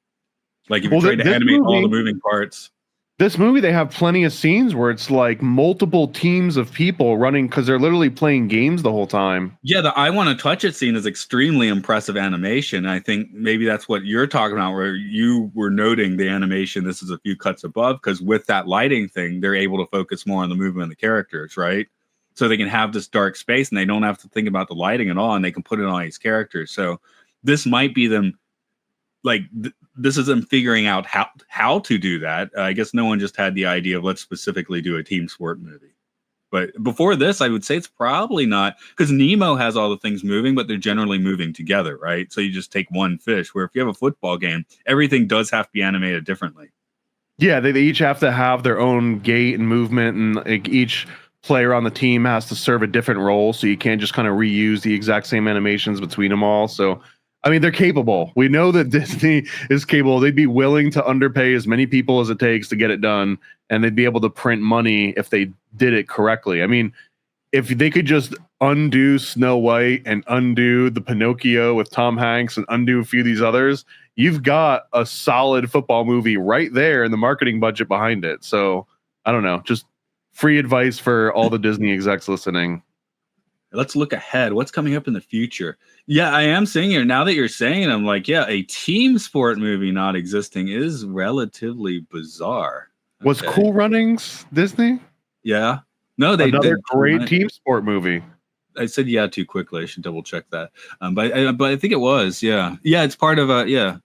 like if you tried to animate all the moving parts. This movie, they have plenty of scenes where it's like multiple teams of people running because they're literally playing games the whole time. Yeah, the I want to touch it scene is extremely impressive animation. I think maybe that's what you're talking about, where you were noting the animation. This is a few cuts above, because with that lighting thing, they're able to focus more on the movement of the characters, right? So they can have this dark space and they don't have to think about the lighting at all, and they can put it on these characters. So this might be them, like, this is them figuring out how to do that. I guess no one just had the idea of let's specifically do a team sport movie. But before this, I would say it's probably not, because Nemo has all the things moving, but they're generally moving together, right? So you just take one fish, where if you have a football game, everything does have to be animated differently. Yeah, they each have to have their own gait and movement, and like, each player on the team has to serve a different role, so you can't just kind of reuse the exact same animations between them all. So I mean, they're capable. We know that Disney is capable. They'd be willing to underpay as many people as it takes to get it done, and they'd be able to print money if they did it correctly. I mean, if they could just undo Snow White and undo the Pinocchio with Tom Hanks and undo a few of these others, you've got a solid football movie right there and the marketing budget behind it. So I don't know, just free advice for all the Disney execs listening. Let's look ahead. What's coming up in the future? Yeah, I am seeing it. Now that you're saying it, I'm like, yeah, a team sport movie not existing is relatively bizarre. Was Cool Runnings Disney? Yeah. No, they another did great team sport movie. I said yeah too quickly. I should double check that. But I think it was. Yeah. Yeah, it's part of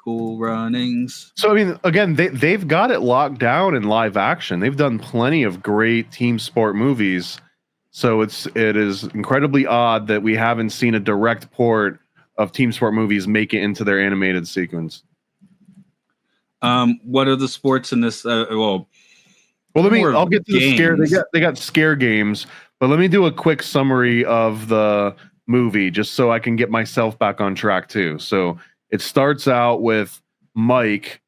Cool Runnings. So I mean, again, they've got it locked down in live action. They've done plenty of great team sport movies. So it is incredibly odd that we haven't seen a direct port of team sport movies make it into their animated sequence. What are the sports in this? I'll get to the scare. They got scare games, but let me do a quick summary of the movie just so I can get myself back on track too. So it starts out with Mike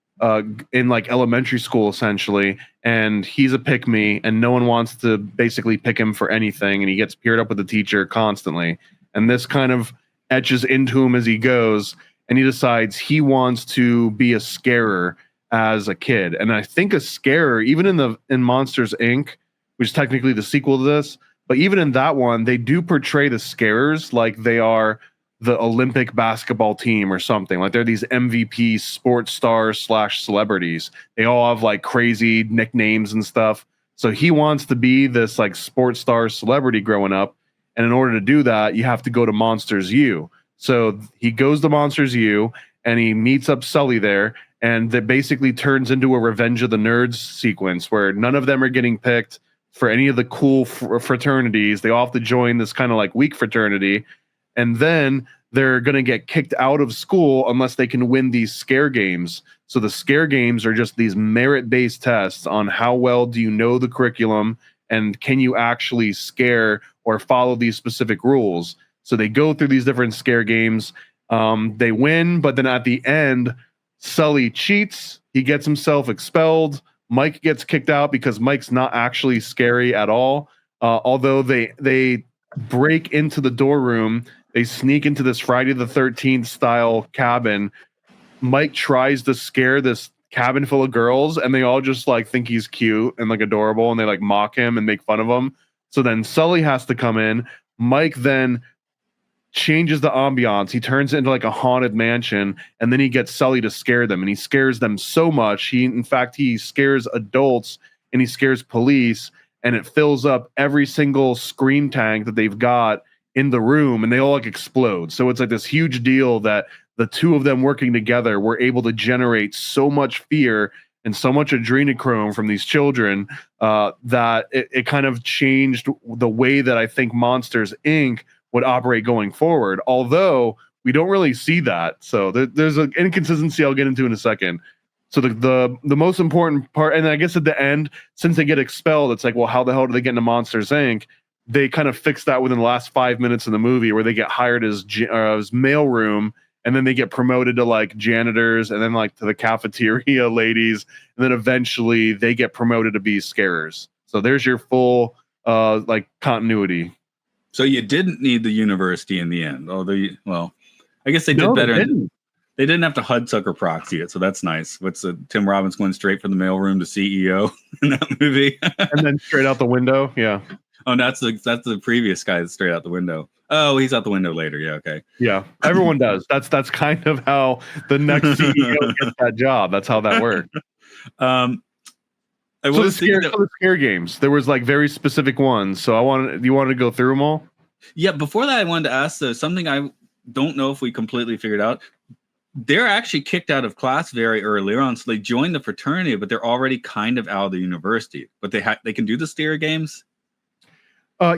in like elementary school essentially, and he's a pick-me, and no one wants to basically pick him for anything, and he gets paired up with the teacher constantly, and this kind of etches into him as he goes, and he decides he wants to be a scarer as a kid. And I think a scarer, even in Monsters Inc., which is technically the sequel to this, but even in that one, they do portray the scarers like they are the Olympic basketball team or something. Like they're these MVP sports stars / celebrities. They all have like crazy nicknames and stuff. So he wants to be this like sports star celebrity growing up. And in order to do that, you have to go to Monsters U. So he goes to Monsters U and he meets up Sully there. And that basically turns into a Revenge of the Nerds sequence where none of them are getting picked for any of the cool fraternities. They all have to join this kind of like weak fraternity. And then they're going to get kicked out of school unless they can win these scare games. So the scare games are just these merit-based tests on how well do you know the curriculum and can you actually scare or follow these specific rules. So they go through these different scare games. They win, but then at the end, Sully cheats. He gets himself expelled. Mike gets kicked out because Mike's not actually scary at all. Although they break into the door room. They sneak into this Friday the 13th style cabin. Mike tries to scare this cabin full of girls, and they all just like think he's cute and like adorable, and they like mock him and make fun of him. So then Sully has to come in. Mike then changes the ambiance. He turns it into like a haunted mansion, and then he gets Sully to scare them, and he scares them so much. He scares adults and he scares police, and it fills up every single scream tank that they've got in the room, and they all like explode. So it's like this huge deal that the two of them working together were able to generate so much fear and so much adrenochrome from these children that it kind of changed the way that I think Monsters Inc. would operate going forward. Although we don't really see that. So there's an inconsistency I'll get into in a second. So the most important part, and I guess at the end, since they get expelled, it's like, well, how the hell do they get into Monsters Inc.? They kind of fix that within the last 5 minutes of the movie, where they get hired as mailroom, and then they get promoted to like janitors, and then like to the cafeteria ladies, and then eventually they get promoted to be scarers. So there's your full like continuity. So you didn't need the university in the end, although I guess they did better. They didn't have to Hudsucker proxy it, so that's nice. What's Tim Robbins going straight from the mailroom to CEO in that movie, and then straight out the window. Yeah. Oh, that's the previous guy that's straight out the window. Oh, he's out the window later. Yeah, okay. Yeah, everyone does. That's kind of how the next CEO gets that job. That's how that works. So the scare games, there was like very specific ones. So you wanted to go through them all? Yeah. Before that, I wanted to ask something I don't know if we completely figured out. They're actually kicked out of class very early on, so they join the fraternity, but they're already kind of out of the university. But they can do the steer games.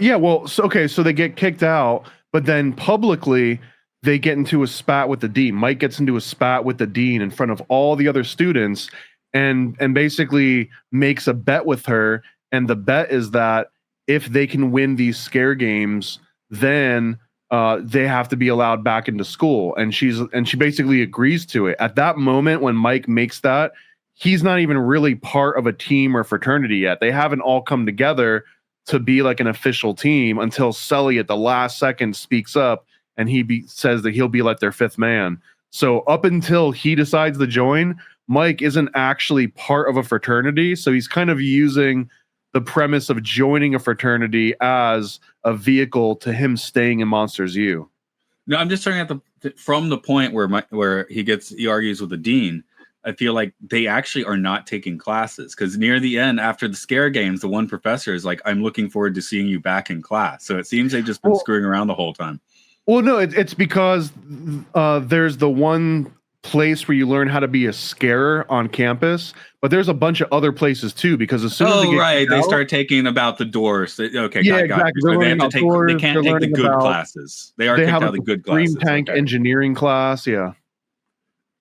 Yeah, well, so they get kicked out, but then publicly they get into a spat with the dean. Mike gets into a spat with the dean in front of all the other students and basically makes a bet with her. And the bet is that if they can win these scare games, then they have to be allowed back into school. And she basically agrees to it. At that moment when Mike makes that, he's not even really part of a team or fraternity yet. They haven't all come together to be like an official team until Sully at the last second speaks up and says that he'll be like their fifth man. So up until he decides to join, Mike isn't actually part of a fraternity. So he's kind of using the premise of joining a fraternity as a vehicle to him staying in Monsters U. No, I'm just starting at from the point where he argues with the dean. I feel like they actually are not taking classes because near the end, after the scare games, the one professor is like, "I'm looking forward to seeing you back in class." So it seems they've just been screwing around the whole time. Well, no, it's because there's the one place where you learn how to be a scarer on campus, but there's a bunch of other places too. Because as soon as they start taking about the doors. Okay, yeah, exactly. So they have to they can't take the good classes. They kicked out of the good classes. Green tank engineering class, yeah.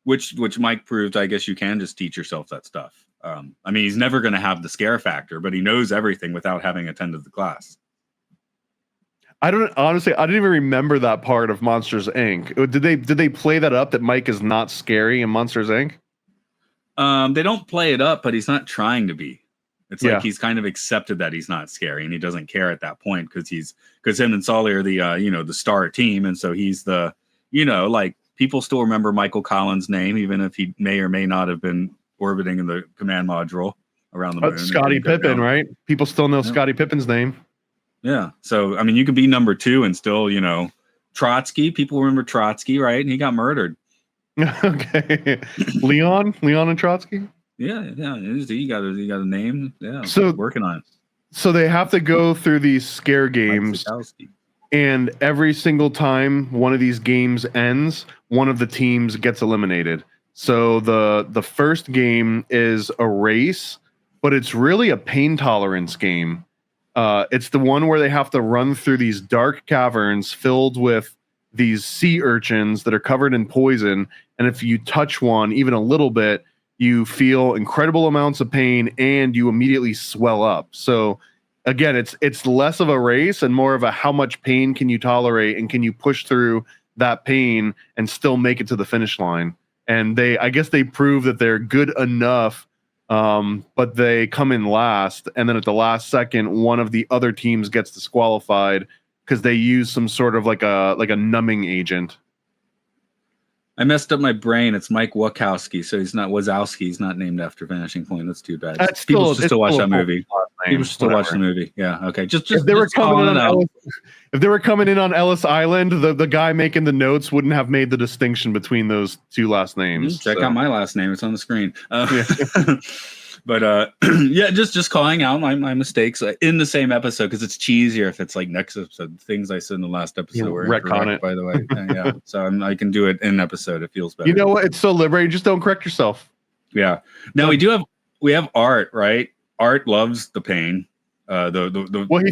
Which Mike proved, I guess you can just teach yourself that stuff. I mean, he's never going to have the scare factor, but he knows everything without having attended the class. I didn't even remember that part of Monsters Inc. Did they play that up that Mike is not scary in Monsters Inc.? They don't play it up, but he's not trying to be. It's like he's kind of accepted that he's not scary, and he doesn't care at that point because him and Sully are the star team, and so he's the like. People still remember Michael Collins' name, even if he may or may not have been orbiting in the command module around the moon. Scottie Pippen, right? People still know Scottie Pippen's name. Yeah. So, I mean, you could be number 2 and still, Trotsky. People remember Trotsky, right? And he got murdered. Okay. Leon and Trotsky? Yeah. He got a name. Yeah. So working on it. So they have to go through these scare games. And every single time one of these games ends, one of the teams gets eliminated. So the first game is a race, but it's really a pain tolerance game. It's the one where they have to run through these dark caverns filled with these sea urchins that are covered in poison. And if you touch one even a little bit, you feel incredible amounts of pain and you immediately swell up. So again, it's less of a race and more of a how much pain can you tolerate and can you push through that pain and still make it to the finish line. And I guess they prove that they're good enough, but they come in last. And then at the last second, one of the other teams gets disqualified because they use some sort of like a numbing agent. I messed up my brain. It's Mike Wachowski, so he's not Wazowski. He's not named after Vanishing Point. That's too bad. People should still watch that movie. People should still watch the movie. Yeah. Okay. Just if they were coming in on Ellis Island, the guy making the notes wouldn't have made the distinction between those two last names. Check out my last name. It's on the screen. But yeah, just calling out my mistakes in the same episode because it's cheesier if it's like next episode. Things I said in the last episode were incorrect, by the way. Yeah, so I can do it in an episode. It feels better. You know what? It's so liberating. Just don't correct yourself. Yeah. Now we have Art, right? Art loves the pain. The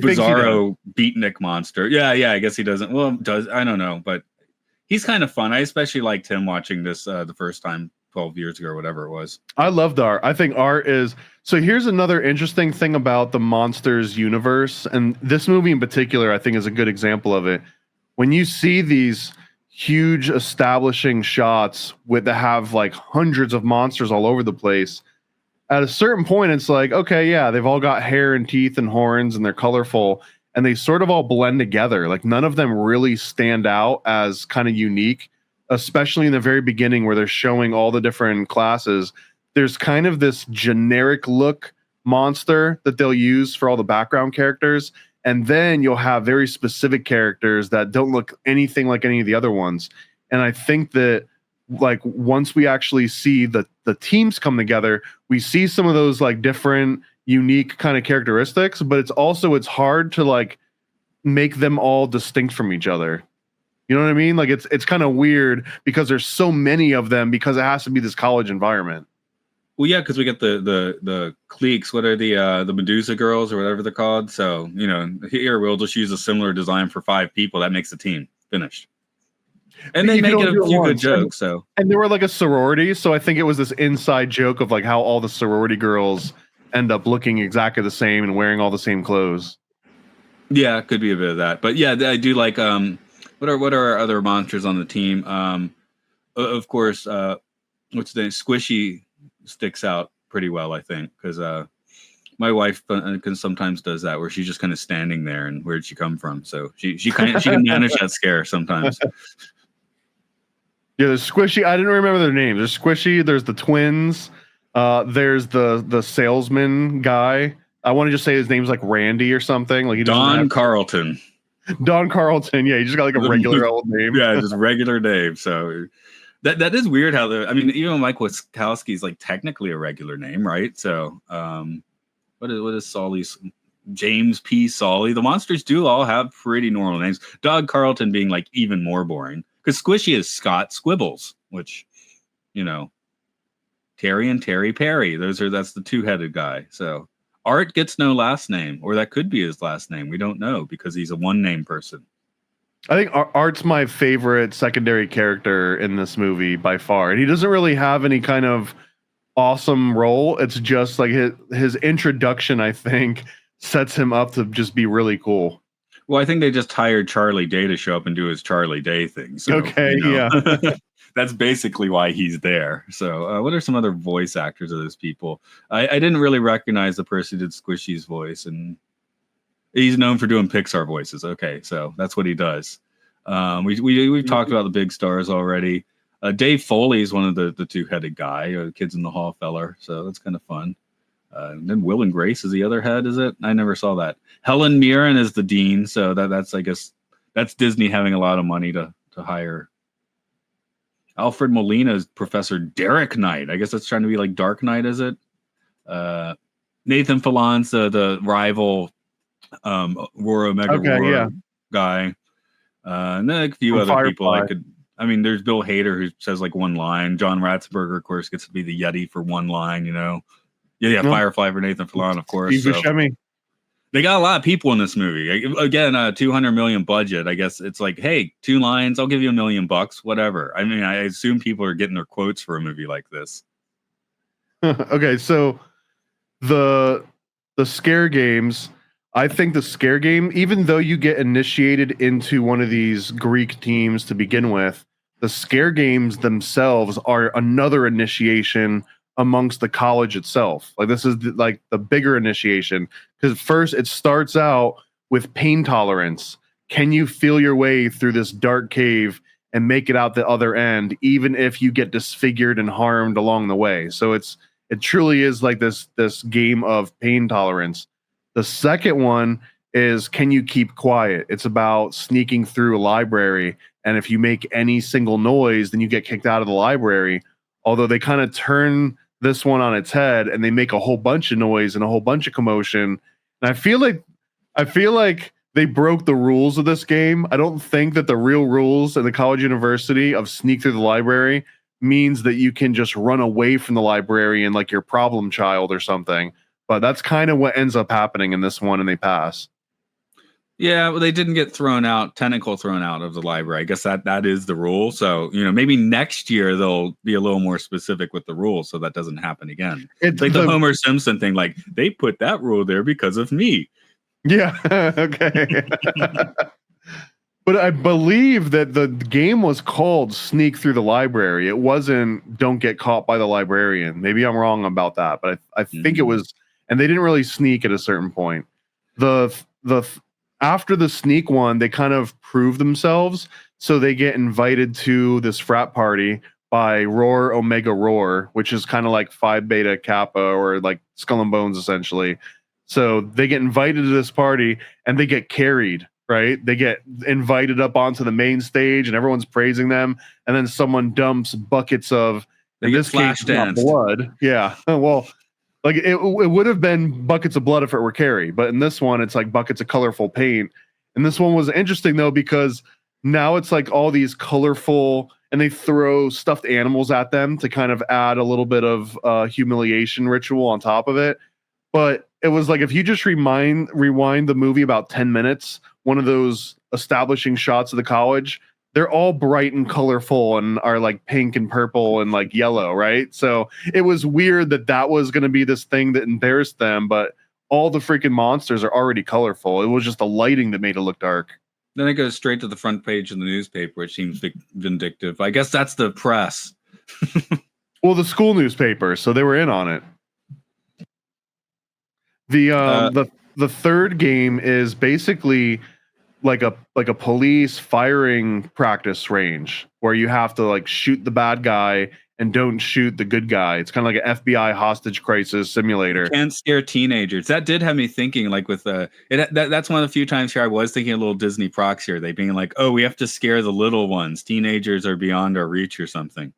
bizarro beatnik monster. Yeah. I guess he doesn't. Well, does I don't know, but he's kind of fun. I especially liked him watching this the first time 12 years ago or whatever it was. I loved Art. I think Art is so. Here's another interesting thing about the Monsters universe, and this movie in particular, I think, is a good example of it. When you see these huge establishing shots that have like hundreds of monsters all over the place, at a certain point, it's like, okay, yeah, they've all got hair and teeth and horns, and they're colorful, and they sort of all blend together. Like none of them really stand out as kind of unique. especially in the very beginning where they're showing all the different classes, there's kind of this generic look monster that they'll use for all the background characters. And then you'll have very specific characters that don't look anything like any of the other ones. And I think that like once we actually see the teams come together, we see some of those like different unique kind of characteristics, but it's hard to like make them all distinct from each other. You know what I mean? Like it's kind of weird because there's so many of them because it has to be this college environment. Well, yeah, because we get the cliques. What are the Medusa girls or whatever they're called? So here we'll just use a similar design for 5 people. That makes the team finished. And they make it a few good jokes. And they were like a sorority, so I think it was this inside joke of like how all the sorority girls end up looking exactly the same and wearing all the same clothes. Yeah, could be a bit of that. But yeah, I do like what are our other monsters on the team? Of course, what's the name? Squishy sticks out pretty well, I think, because my wife sometimes does that where she's just kind of standing there and where'd she come from? So she can manage that scare sometimes. Yeah, there's Squishy. I didn't remember their names. There's Squishy. There's the twins. There's the salesman guy. I want to just say his name's like Randy or something. Like Don Carlton. Don Carlton. Yeah, he just got like a regular old name. Yeah, just regular name. So that is weird how even Mike Wazowski's like technically a regular name, right? So what is Solly's? James P. Solly. The monsters do all have pretty normal names. Don Carlton being like even more boring. Because Squishy is Scott Squibbles, which, Terry and Terry Perry. That's the 2-headed guy. So Art gets no last name, or that could be his last name. We don't know because he's a one-name person. I think Art's my favorite secondary character in this movie by far. And he doesn't really have any kind of awesome role. It's just like his introduction, I think, sets him up to just be really cool. Well, I think they just hired Charlie Day to show up and do his Charlie Day thing. So, okay, yeah. That's basically why he's there. So what are some other voice actors of those people? I didn't really recognize the person who did Squishy's voice, and he's known for doing Pixar voices. Okay, so that's what he does. We've talked about the big stars already. Dave Foley is one of the 2-headed guy, Kids in the Hall feller. So that's kind of fun. And then Will and Grace is the other head, is it? I never saw that. Helen Mirren is the dean, so that's I guess that's Disney having a lot of money to hire. Alfred Molina is Professor Derek Knight. I guess that's trying to be like Dark Knight, is it? Nathan Fillon's the rival Aurora Megaroar guy. And then a few other people I could. I mean, there's Bill Hader who says like one line. John Ratzenberger, of course, gets to be the Yeti for one line. Yeah, Firefly for Nathan Fillon, of course. So. They got a lot of people in this movie. Again, $200 million budget. I guess it's like, hey, 2 lines, I'll give you $1 million, whatever. I mean, I assume people are getting their quotes for a movie like this. Okay, so the scare games. I think the scare game, even though you get initiated into one of these Greek teams to begin with, the scare games themselves are another initiation amongst the college itself. Like this is like the bigger initiation, because first it starts out with pain tolerance. Can you feel your way through this dark cave and make it out the other end, even if you get disfigured and harmed along the way? So it truly is like this game of pain tolerance. The second one is, can you keep quiet? It's about sneaking through a library, and if you make any single noise, then you get kicked out of the library. Although they kind of turn this one on its head and they make a whole bunch of noise and a whole bunch of commotion. And I feel like they broke the rules of this game. I don't think that the real rules in the college university of sneak through the library means that you can just run away from the librarian like your problem child or something. But that's kind of what ends up happening in this one, and they pass. Yeah, well, they didn't get thrown out of the library. I guess that is the rule. So, maybe next year they'll be a little more specific with the rules so that doesn't happen again. It's like the Homer Simpson thing, like they put that rule there because of me. Yeah, okay. But I believe that the game was called Sneak Through the Library. It wasn't Don't Get Caught by the Librarian. Maybe I'm wrong about that, but I think it was, and they didn't really sneak at a certain point. The after the sneak one, they kind of prove themselves. So they get invited to this frat party by Roar Omega Roar, which is kind of like Phi Beta Kappa or like Skull and Bones essentially. So they get invited to this party and they get carried, right? They get invited up onto the main stage and everyone's praising them. And then someone dumps buckets of, in this case, not blood. Yeah. Well, like it would have been buckets of blood if it were Carrie, but in this one, it's like buckets of colorful paint. And this one was interesting though, because now it's like all these colorful, and they throw stuffed animals at them to kind of add a little bit of humiliation ritual on top of it. But it was like, if you just rewind the movie about 10 minutes, one of those establishing shots of the college, they're all bright and colorful and are like pink and purple and like yellow, right? So it was weird that was going to be this thing that embarrassed them, but all the freaking monsters are already colorful. It was just the lighting that made it look dark. Then it goes straight to the front page of the newspaper, which seems vindictive. I guess that's the press. Well, the school newspaper, so they were in on it. The third game is basically like a police firing practice range where you have to like shoot the bad guy and don't shoot the good guy. It's kind of like an FBI hostage crisis simulator. You can't scare teenagers. That did have me thinking, like with that's one of the few times here I was thinking a little Disney proxy here. They being like, oh, we have to scare the little ones. Teenagers are beyond our reach or something.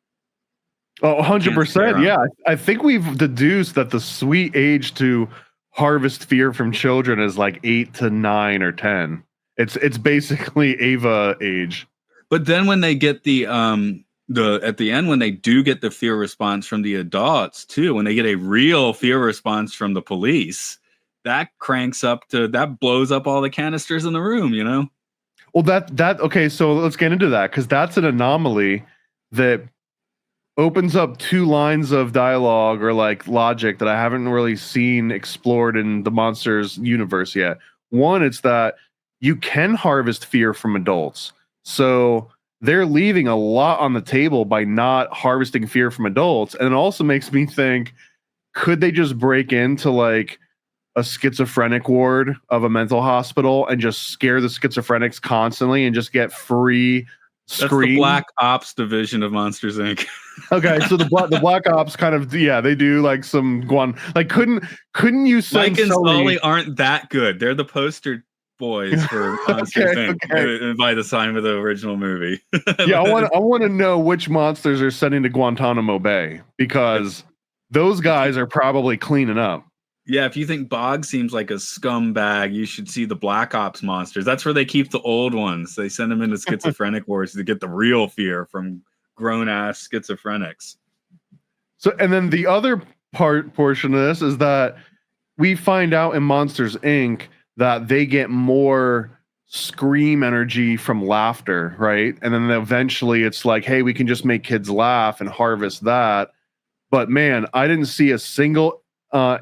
Oh, 100%. Yeah. I think we've deduced that the sweet age to harvest fear from children is like 8 to 9 or 10. It's basically Ava age. But then when they get the at the end, when they do get the fear response from the adults too, when they get a real fear response from the police, that blows up all the canisters in the room, you know? Well, okay, so let's get into that, because that's an anomaly that opens up two lines of dialogue or like logic that I haven't really seen explored in the Monsters universe yet. One, it's that you can harvest fear from adults. So they're leaving a lot on the table by not harvesting fear from adults. And it also makes me think, could they just break into like a schizophrenic ward of a mental hospital and just scare the schizophrenics constantly and just get free scream? That's the Black Ops division of Monsters, Inc. Okay, so the Black Ops kind of, yeah, they do like some like couldn't you send Mike and Sully aren't that good. They're the poster boys for Monsters Inc. By the sign of the original movie. Yeah, I want to know which monsters are sending to Guantanamo Bay, because those guys are probably cleaning up. Yeah, if you think Bog seems like a scumbag, you should see the Black Ops monsters. That's where they keep the old ones. They send them into schizophrenic wards to get the real fear from grown-ass schizophrenics. So, and then the other portion of this is that we find out in Monsters Inc. that they get more scream energy from laughter, right? And then eventually it's like, hey, we can just make kids laugh and harvest that. But man, I didn't see a single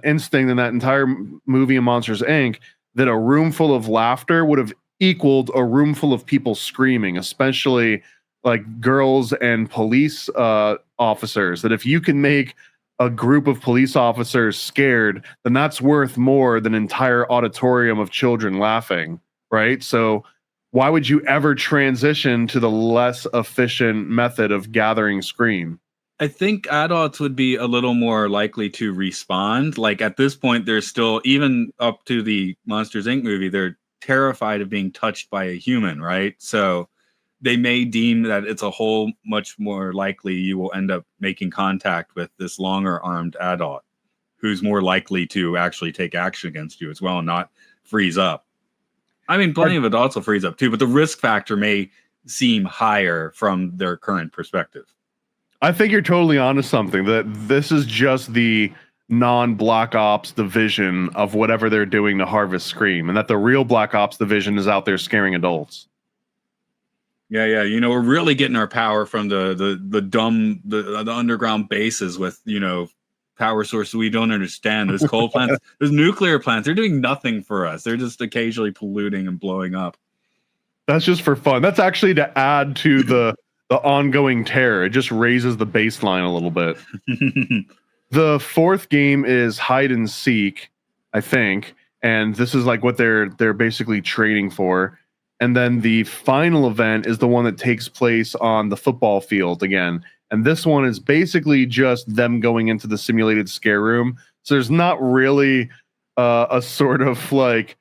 instinct in that entire movie in Monsters Inc. that a room full of laughter would have equaled a room full of people screaming, especially like girls and police officers. That if you can make a group of police officers scared, then that's worth more than an entire auditorium of children laughing, right? So why would you ever transition to the less efficient method of gathering scream? I think adults would be a little more likely to respond. Like at this point, they're still, even up to the Monsters Inc. movie, they're terrified of being touched by a human, right? So they may deem that it's a whole much more likely you will end up making contact with this longer armed adult who's more likely to actually take action against you as well and not freeze up. I mean, plenty of adults will freeze up too, but the risk factor may seem higher from their current perspective. I think you're totally onto something, that this is just the non-Black Ops division of whatever they're doing to harvest scream, and that the real Black Ops division is out there scaring adults. Yeah. You know, we're really getting our power from the underground bases with, you know, power sources we don't understand. There's coal plants, there's nuclear plants. They're doing nothing for us. They're just occasionally polluting and blowing up. That's just for fun. That's actually to add to the ongoing terror. It just raises the baseline a little bit. The fourth game is hide and seek, I think. and this is like what they're basically training for. And then the final event is the one that takes place on the football field again. And this one is basically just them going into the simulated scare room. So there's not really a sort of like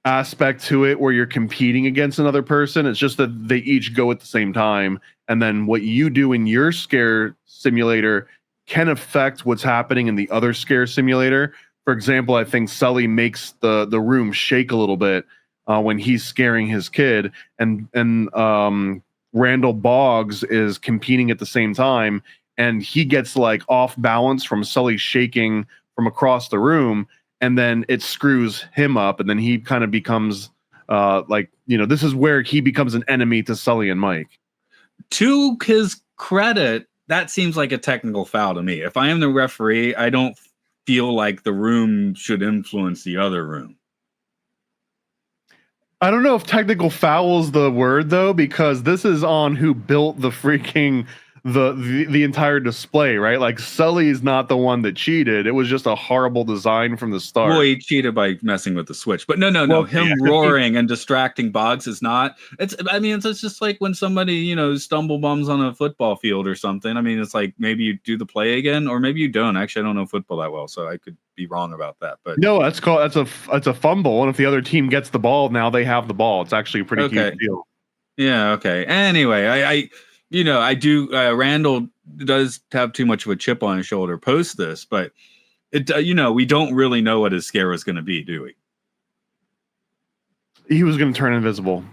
aspect to it where you're competing against another person. It's just that they each go at the same time. And then what you do in your scare simulator can affect what's happening in the other scare simulator. For example, I think Sully makes the room shake a little bit when he's scaring his kid, and Randall Boggs is competing at the same time, and he gets like off balance from Sully shaking from across the room, and then it screws him up, and then he kind of becomes this is where he becomes an enemy to Sully and Mike. To his credit, that seems like a technical foul to me. If I am the referee, I don't feel like the room should influence the other room. I don't know if technical foul is the word though, because this is on who built the freaking the entire display, right? Like Sully's not the one that cheated. It was just a horrible design from the start. Well, he cheated by messing with the switch, but no. Him roaring and distracting Boggs is not. It's just like when somebody stumble bums on a football field or something. I mean, it's like maybe you do the play again, or maybe you don't. Actually, I don't know football that well, so I could be wrong about that. But no, that's a fumble, and if the other team gets the ball, now they have the ball. It's actually a pretty huge deal. Yeah. Okay. Anyway, I do. Randall does have too much of a chip on his shoulder post this, but we don't really know what his scare was going to be, do we? He was going to turn invisible.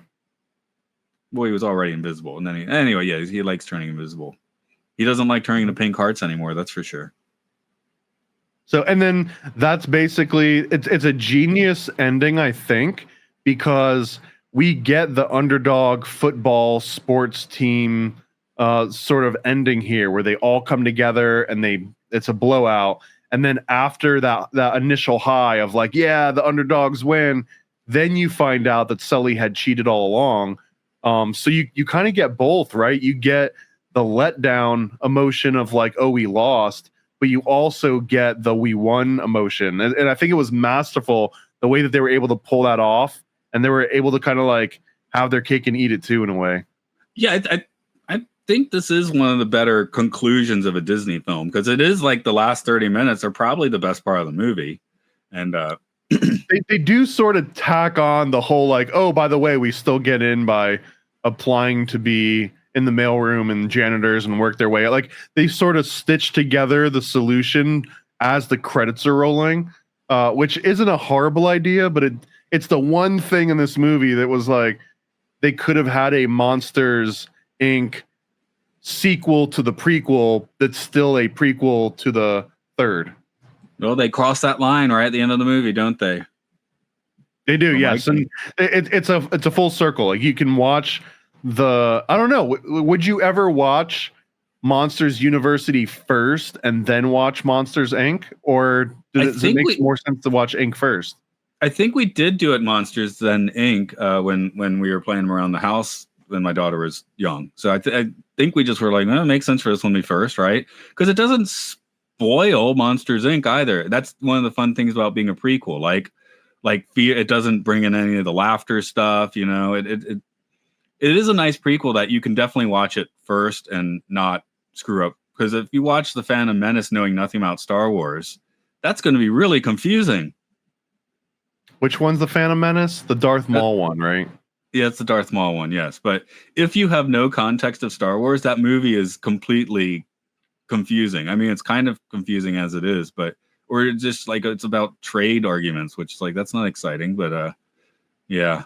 Well, he was already invisible, and then he likes turning invisible. He doesn't like turning into pink hearts anymore. That's for sure. So, and then that's basically it's a genius ending, I think, because we get the underdog football sports team sort of ending here where they all come together and it's a blowout. And then after that initial high of like, yeah, the underdogs win, then you find out that Sully had cheated all along. So you kind of get both, right? You get the letdown emotion of like, oh, we lost, but you also get the we won emotion. And I think it was masterful the way that they were able to pull that off, and they were able to kind of like have their cake and eat it too in a way. Yeah, I think this is one of the better conclusions of a Disney film, because it is like the last 30 minutes are probably the best part of the movie. And they do sort of tack on the whole like, oh, by the way, we still get in by applying to be in the mailroom and janitors and work their way. Like they sort of stitch together the solution as the credits are rolling, which isn't a horrible idea, but it's the one thing in this movie that was like, they could have had a Monsters Inc. sequel to the prequel that's still a prequel to the third. Well, they cross that line right at the end of the movie, don't they? They do, yes. And it's a full circle. Like you can watch I don't know. Would you ever watch Monsters University first and then watch Monsters Inc.? Or does it make more sense to watch Inc. first? I think we did do it Monsters then Inc. When we were playing them around the house when my daughter was young. So I think we just were like, it makes sense for this one to be first, right? Because it doesn't spoil Monsters Inc. either. That's one of the fun things about being a prequel. Like it doesn't bring in any of the laughter stuff. It is a nice prequel that you can definitely watch it first and not screw up. Because if you watch The Phantom Menace knowing nothing about Star Wars, that's going to be really confusing. Which one's The Phantom Menace? The Darth Maul one, right? Yeah, it's the Darth Maul one, yes. But if you have no context of Star Wars, that movie is completely confusing. I mean, it's kind of confusing as it is, or just like it's about trade arguments, which is like, that's not exciting, but yeah.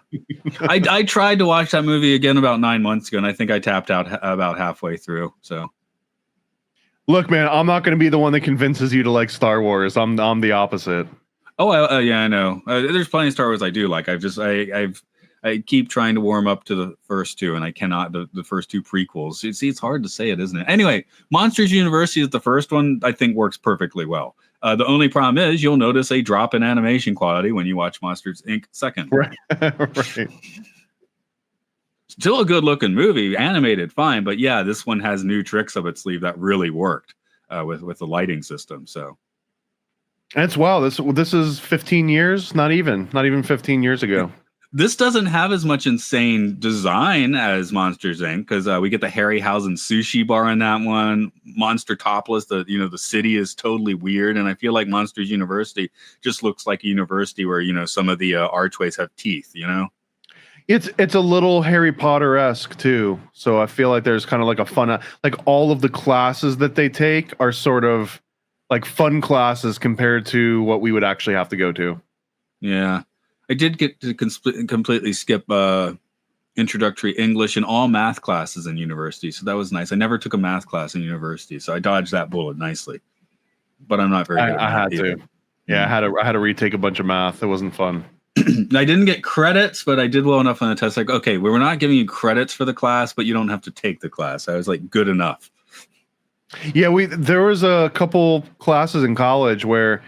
I tried to watch that movie again about 9 months ago, and I think I tapped out about halfway through. So, look, man, I'm not going to be the one that convinces you to like Star Wars. I'm the opposite. Oh, yeah, I know. There's plenty of Star Wars I do like. I keep trying to warm up to the first two, and I cannot. The first two prequels. See, it's hard to say it, isn't it? Anyway, Monsters University is the first one. I think works perfectly well. The only problem is you'll notice a drop in animation quality when you watch Monsters Inc. second. Right. Right. Still a good looking movie, animated fine, but yeah, this one has new tricks up its sleeve that really worked with the lighting system. So, That's wow. This is 15 years, not even 15 years ago. This doesn't have as much insane design as Monsters Inc. because we get the Harryhausen sushi bar in that one. Monster Topless, the city is totally weird, and I feel like Monsters University just looks like a university where some of the archways have teeth. It's a little Harry Potter-esque too. So I feel like there's kind of like a fun, like all of the classes that they take are sort of like fun classes compared to what we would actually have to go to. Yeah. I did get to completely skip introductory English and all math classes in university, so that was nice. I never took a math class in university, so I dodged that bullet nicely. But I'm not very good at math. I had to. Yeah, I had to retake a bunch of math. It wasn't fun. I didn't get credits, but I did well enough on the test. Like, okay, we were not giving you credits for the class, but you don't have to take the class. I was like, good enough. Yeah, there was a couple classes in college where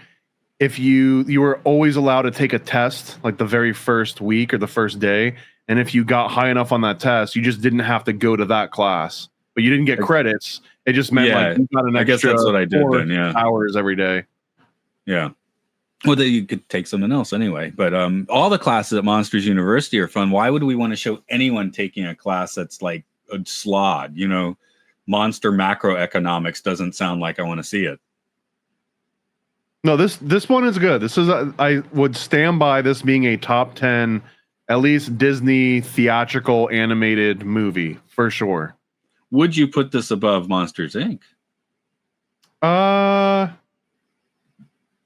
if you were always allowed to take a test like the very first week or the first day, and if you got high enough on that test, you just didn't have to go to that class, but you didn't get credits. It just meant like you got an extra, I guess that's what I did then. Yeah, hours every day. Yeah. Well, then you could take something else anyway. But all the classes at Monsters University are fun. Why would we want to show anyone taking a class that's like a slog? Monster macroeconomics doesn't sound like I want to see it. No, this one is good. I would stand by this being a top 10, at least Disney theatrical animated movie for sure. Would you put this above Monsters Inc.? I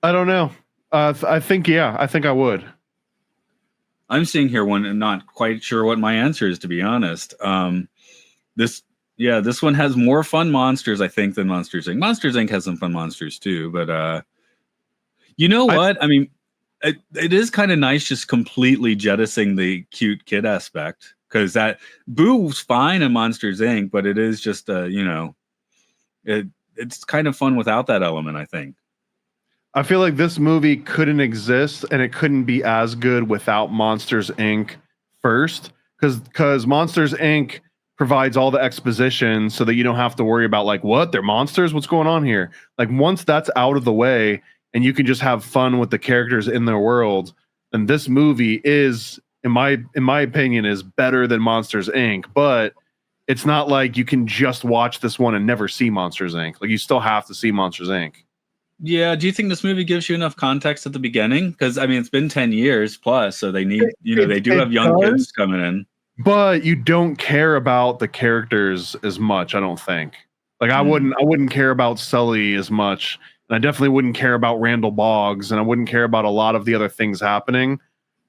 don't know. I think I would. I'm seeing here one and not quite sure what my answer is, to be honest. This one has more fun monsters, I think, than Monsters Inc. Monsters Inc. has some fun monsters too, but you know what? I mean, it is kind of nice just completely jettisoning the cute kid aspect, because that Boo's fine in Monsters Inc., but it is just it's kind of fun without that element, I think. I feel like this movie couldn't exist and it couldn't be as good without Monsters Inc. first, because Monsters Inc. provides all the exposition so that you don't have to worry about like, what, they're monsters? What's going on here? Like once that's out of the way and you can just have fun with the characters in their world, then this movie is, in my opinion, is better than Monsters Inc. But it's not like you can just watch this one and never see Monsters Inc. Like you still have to see Monsters Inc. Yeah. Do you think this movie gives you enough context at the beginning? Because I mean, it's been 10 years plus, so they need, they do have young kids coming in. But you don't care about the characters as much, I don't think. Like I wouldn't care about Sully as much, and I definitely wouldn't care about Randall Boggs, and I wouldn't care about a lot of the other things happening.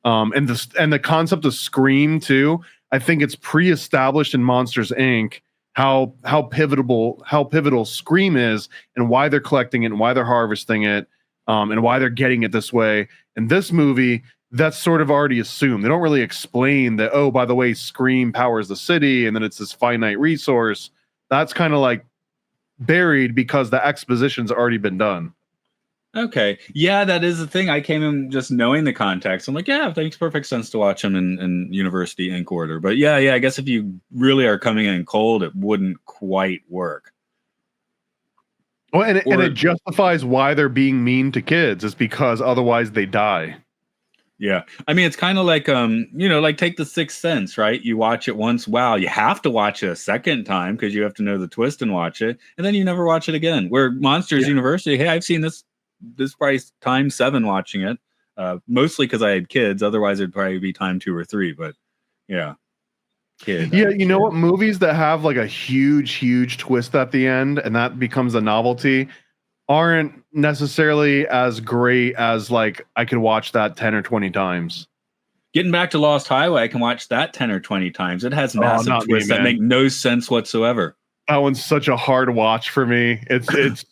And the concept of Scream too. I think it's pre-established in Monsters Inc. how pivotal Scream is, and why they're collecting it, and why they're harvesting it, and why they're getting it this way. And this movie, that's sort of already assumed. They don't really explain that, oh, by the way, Scream powers the city and then it's this finite resource. That's kind of like buried because the exposition's already been done. Okay. Yeah, that is the thing. I came in just knowing the context. I'm like, yeah, it makes perfect sense to watch them in University Inc. order. But yeah, I guess if you really are coming in cold, it wouldn't quite work. Well, and it justifies why they're being mean to kids. It's because otherwise they die. Yeah. I mean, it's kind of like, like take The Sixth Sense, right? You watch it once. Wow. You have to watch it a second time because you have to know the twist and watch it. And then you never watch it again. Where Monsters University, hey, I've seen this probably time 7 watching it. Mostly because I had kids. Otherwise, it'd probably be time 2 or 3. But yeah. Kid. Yeah. You know what? Movies that have like a huge twist at the end and that becomes a novelty aren't necessarily as great as like I could watch that 10 or 20 times. Getting back to Lost Highway, I can watch that 10 or 20 times. It has massive twists that make no sense whatsoever. That one's such a hard watch for me. It's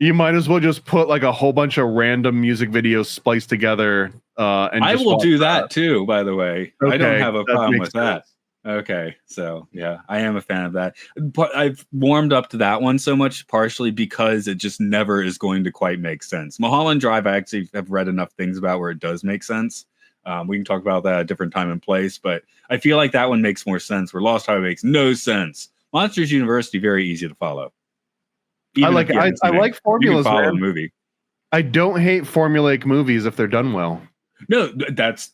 you might as well just put like a whole bunch of random music videos spliced together. And I will do that too, by the way. Okay, I don't have a problem with sense. that. Okay, so yeah, I am a fan of that. But I've warmed up to that one so much, partially because it just never is going to quite make sense. Mulholland Drive, I actually have read enough things about where it does make sense. We can talk about that at a different time and place, but I feel like that one makes more sense, where Lost Highway makes no sense. Monsters University, very easy to follow. I like formulas. You can follow man. the movie. I don't hate formulaic movies if they're done well. No,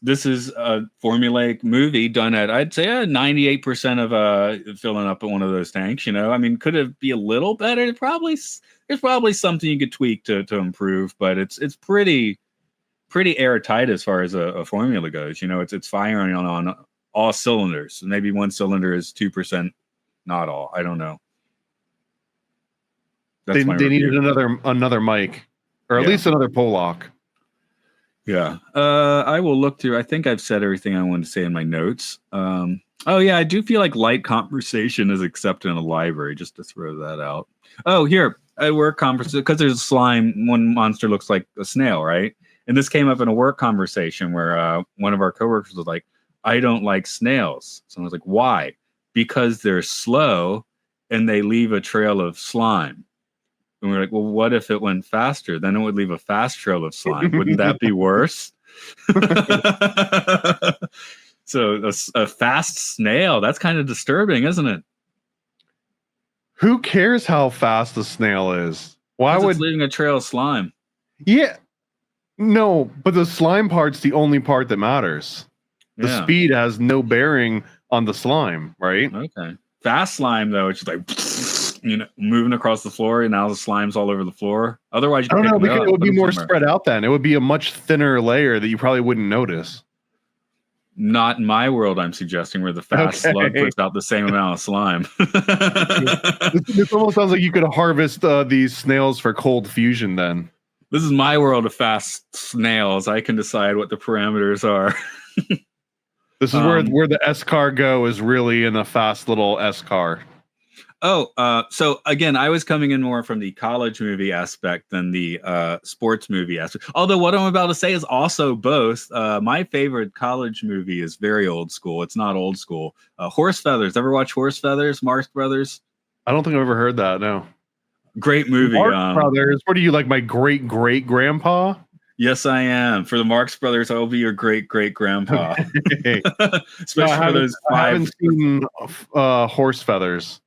this is a formulaic movie done at, I'd say, 98% of filling up in one of those tanks. I mean, could it be a little better? There's probably something you could tweak to improve, but it's pretty airtight as far as a formula goes. It's firing on all cylinders. Maybe one cylinder is 2%, not all. I don't know. They needed another mic, or at least another pull lock. Yeah. I will look through. I think I've said everything I wanted to say in my notes. Oh yeah, I do feel like light conversation is accepted in a library, just to throw that out. Oh, here, a work conversation, because there's a slime, one monster looks like a snail, right? And this came up in a work conversation where one of our coworkers was like, I don't like snails. So I was like, why? Because they're slow and they leave a trail of slime. And we're like, well, what if it went faster? Then it would leave a fast trail of slime. Wouldn't that be worse? So a fast snail, that's kind of disturbing, isn't it? Who cares how fast a snail is? Why would it's leaving a trail of slime? Yeah. No, but the slime part's the only part that matters. The speed has no bearing on the slime, right? Okay. Fast slime, though, it's just like moving across the floor, and now the slime's all over the floor. Otherwise, I don't know, because it would be more spread out then. It would be a much thinner layer that you probably wouldn't notice. Not in my world, I'm suggesting, where the fast slug puts out the same amount of slime. This almost sounds like you could harvest these snails for cold fusion then. This is my world of fast snails. I can decide what the parameters are. This is where the S-car go is really in a fast little S-car. Oh, so again, I was coming in more from the college movie aspect than the sports movie aspect. Although what I'm about to say is also both. My favorite college movie is very old school. It's not old school. Horse Feathers. Ever watch Horse Feathers? Marx Brothers? I don't think I've ever heard that, no. Great movie. Marx Brothers. What are you, like my great-great-grandpa? Yes, I am. For the Marx Brothers, I will be your great-great-grandpa. Especially for those five. I haven't seen Horse Feathers.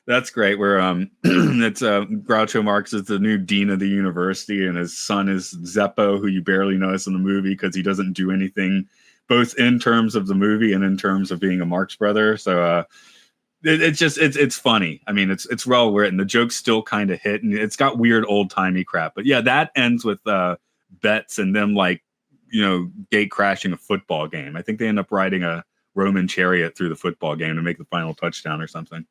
That's great. Where it's Groucho Marx is the new dean of the university, and his son is Zeppo, who you barely notice in the movie because he doesn't do anything, both in terms of the movie and in terms of being a Marx brother. So it's funny. I mean, it's well written. The jokes still kind of hit, and it's got weird old timey crap. But yeah, that ends with bets and them gate crashing a football game. I think they end up riding a Roman chariot through the football game to make the final touchdown or something.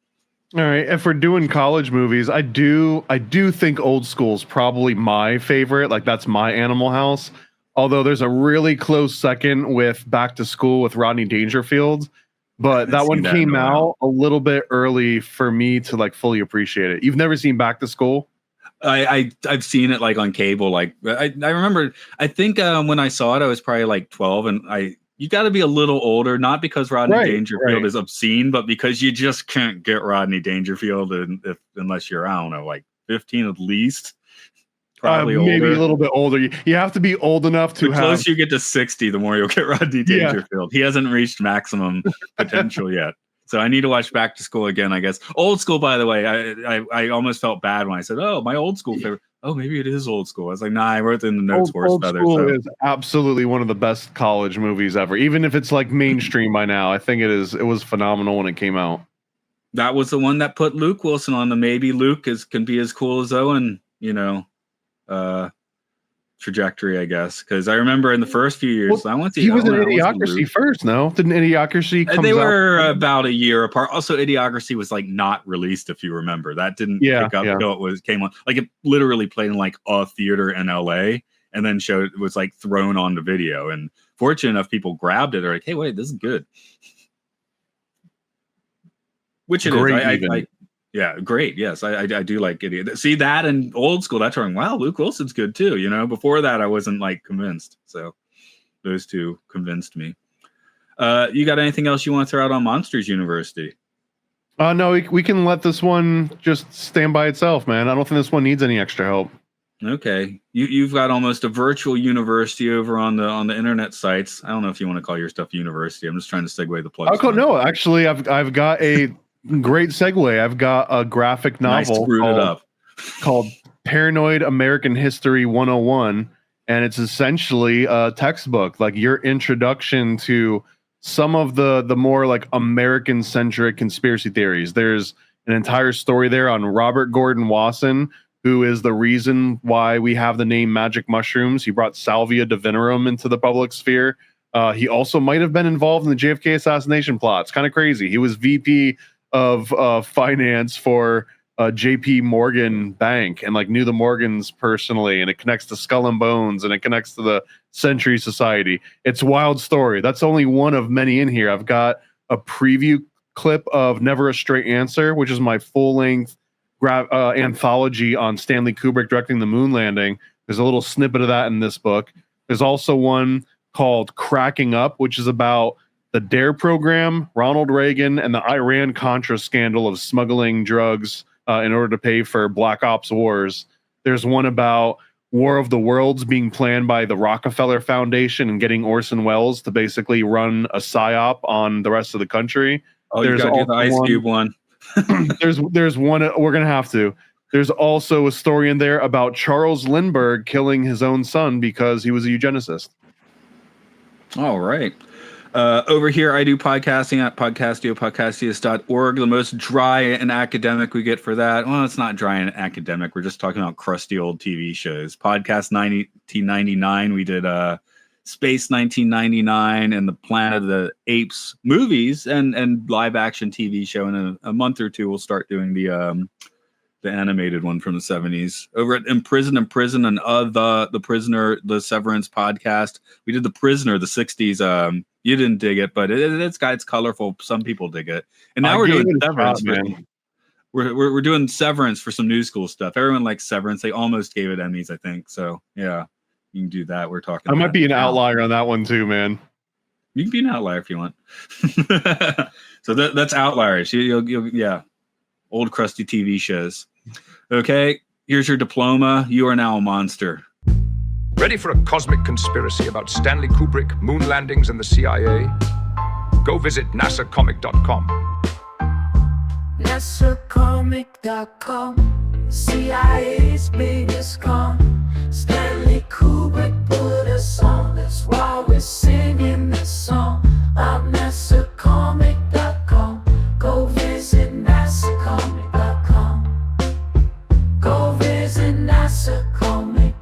All right, if we're doing college movies, I do think Old School's probably my favorite. Like, that's my Animal House. Although there's a really close second with Back to School with Rodney Dangerfield, but that one came out a little bit early for me to like fully appreciate it. You've never seen Back to School? I've seen it like on cable. Like I remember, I think when I saw it, I was probably like 12, and you got to be a little older, not because Rodney Dangerfield is obscene, but because you just can't get Rodney Dangerfield unless you're, I don't know, like 15 at least. Probably maybe a little bit older. You have to be old enough to the closer you get to 60, the more you'll get Rodney Dangerfield. He hasn't reached maximum potential yet. So I need to watch Back to School again, I guess. Old School, by the way, I almost felt bad when I said, oh, my old school favorite. Oh, maybe it is Old School. I was like, nah, I wrote it in the notes. Old School is absolutely one of the best college movies ever. Even if it's like mainstream by now, I think it is. It was phenomenal when it came out. That was the one that put Luke Wilson on the maybe Luke can be as cool as Owen, trajectory, I guess. Because I remember in the first few years, I went to. He was in Idiocracy first, no? Didn't Idiocracy come out? They were about a year apart. Also, Idiocracy was like not released, if you remember. That didn't pick up until it came on. Like it literally played in like a theater in LA, and then it was like thrown on the video. And fortunate enough, people grabbed it. They're like, "Hey, wait, this is good." Which it is. Yeah, great. Yes, I do like Idiot. See that and Old School. That's wrong. Wow, Luke Wilson's good too. Before that, I wasn't like convinced. So those two convinced me. You got anything else you want to throw out on Monsters University? No, we can let this one just stand by itself, man. I don't think this one needs any extra help. Okay, you've got almost a virtual university over on the internet sites. I don't know if you want to call your stuff university. I'm just trying to segue the plug. No, actually, I've got a great segue. I've got a graphic novel called Paranoid American History 101, and it's essentially a textbook, like your introduction to some of the more like American-centric conspiracy theories. There's an entire story there on Robert Gordon Wasson, who is the reason why we have the name magic mushrooms. He brought Salvia divinorum into the public sphere. He also might have been involved in the JFK assassination plot. It's kind of crazy. He was VP of finance for JP Morgan Bank and like knew the Morgans personally, and it connects to Skull and Bones and it connects to the Century Society. It's a wild story. That's only one of many in here. I've got a preview clip of Never a Straight Answer, which is my full-length anthology on Stanley Kubrick directing the moon landing. There's a little snippet of that in this book. There's also one called Cracking Up, which is about the DARE program, Ronald Reagan, and the Iran-Contra scandal of smuggling drugs in order to pay for Black Ops wars. There's one about War of the Worlds being planned by the Rockefeller Foundation and getting Orson Welles to basically run a psyop on the rest of the country. Oh, you gotta do the Ice Cube one. there's one, we're gonna have to. There's also a story in there about Charles Lindbergh killing his own son because he was a eugenicist. All right. Over here, I do podcasting at podcastio.org. The most dry and academic we get for that. Well, it's not dry and academic. We're just talking about crusty old TV shows. Podcast 1999, we did Space 1999 and the Planet of the Apes movies and live action TV show. In a month or two, we'll start doing the animated one from the 70s. Over at In Prison and the Prisoner, the Severance podcast. We did The Prisoner, the 60s. You didn't dig it, but it's colorful. Some people dig it. And now we're doing Severance, man. We're doing Severance for some new school stuff. Everyone likes Severance. They almost gave it Emmys, I think. So yeah, you can do that. We're talking. I might be an outlier on that one too, man. You can be an outlier if you want. So that's Outliers. You'll yeah, old crusty TV shows. Okay, here's your diploma. You are now a monster. Ready for a cosmic conspiracy about Stanley Kubrick, moon landings, and the CIA? Go visit nasacomic.com. nasacomic.com, CIA's biggest con. Stanley Kubrick put us on, that's why we're singing this song. I'm nasacomic.com. Go visit nasacomic.com. Go visit nasacomic.com.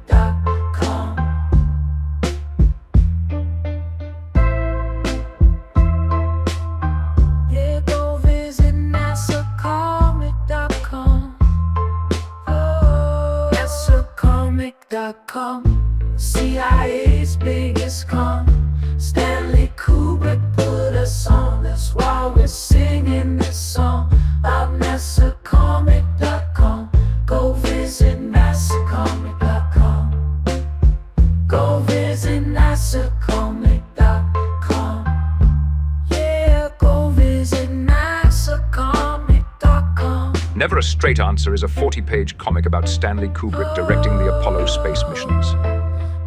Yeah, go visit nasacomic.com. Oh, nasacomic.com, CIA's biggest con. Stanley Kubrick put us on, that's why we're singing this song. I'm nasacomic.com. Go visit nasacomic.com. Go visit nasacomic.com. Yeah, go visit nasacomic.com. Never a Straight Answer is a 40-page comic about Stanley Kubrick directing the Apollo space missions.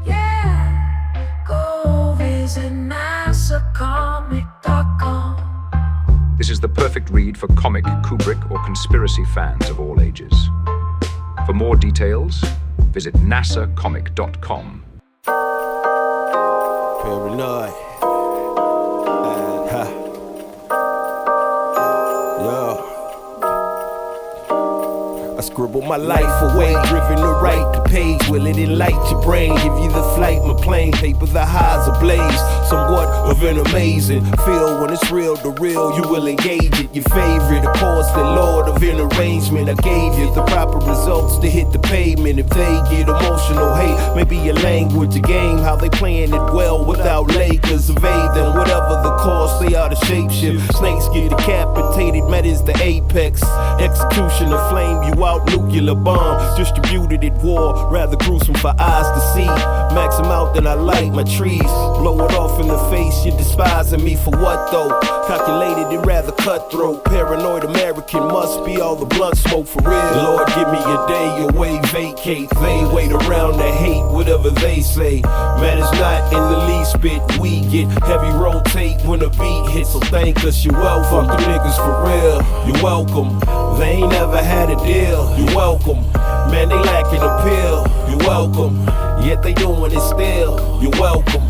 Yeah, go visit nasacomic.com. This is the perfect read for comic, Kubrick, or conspiracy fans of all ages. For more details, visit nasacomic.com. Paranoid. Yo. I scribble my life away, driven to write the page. Will it enlighten your brain? Give you the flight, my plane, paper the highs ablaze. Somewhat of an amazing feel when it's real to real. You will engage it. Your favorite, of course, the Lord of an arrangement. I gave you the proper results to hit the pavement. If they get emotional, hey, maybe your language, a game, how they playing it well without Lakers. Evade them, whatever the cost, they are the shapeshift. Snakes get decapitated, met is the apex. Execution of flame you out, nuclear bomb distributed at war, rather gruesome for eyes to see. Max them out, then I light my trees. Blow it off in the face, you're despising me for what though? Calculated and rather cutthroat. Paranoid American must be all the blunt smoke for real. Lord, give me a day away, vacate. They wait around to hate whatever they say. Matters not in the least bit. We get heavy rotate when a beat hits, so thank us, you're welcome. Fuck the niggas for real, you're welcome. They ain't never had a deal. real. You're welcome. Man, they lacking appeal. You're welcome. Yet they doing it still. You're welcome.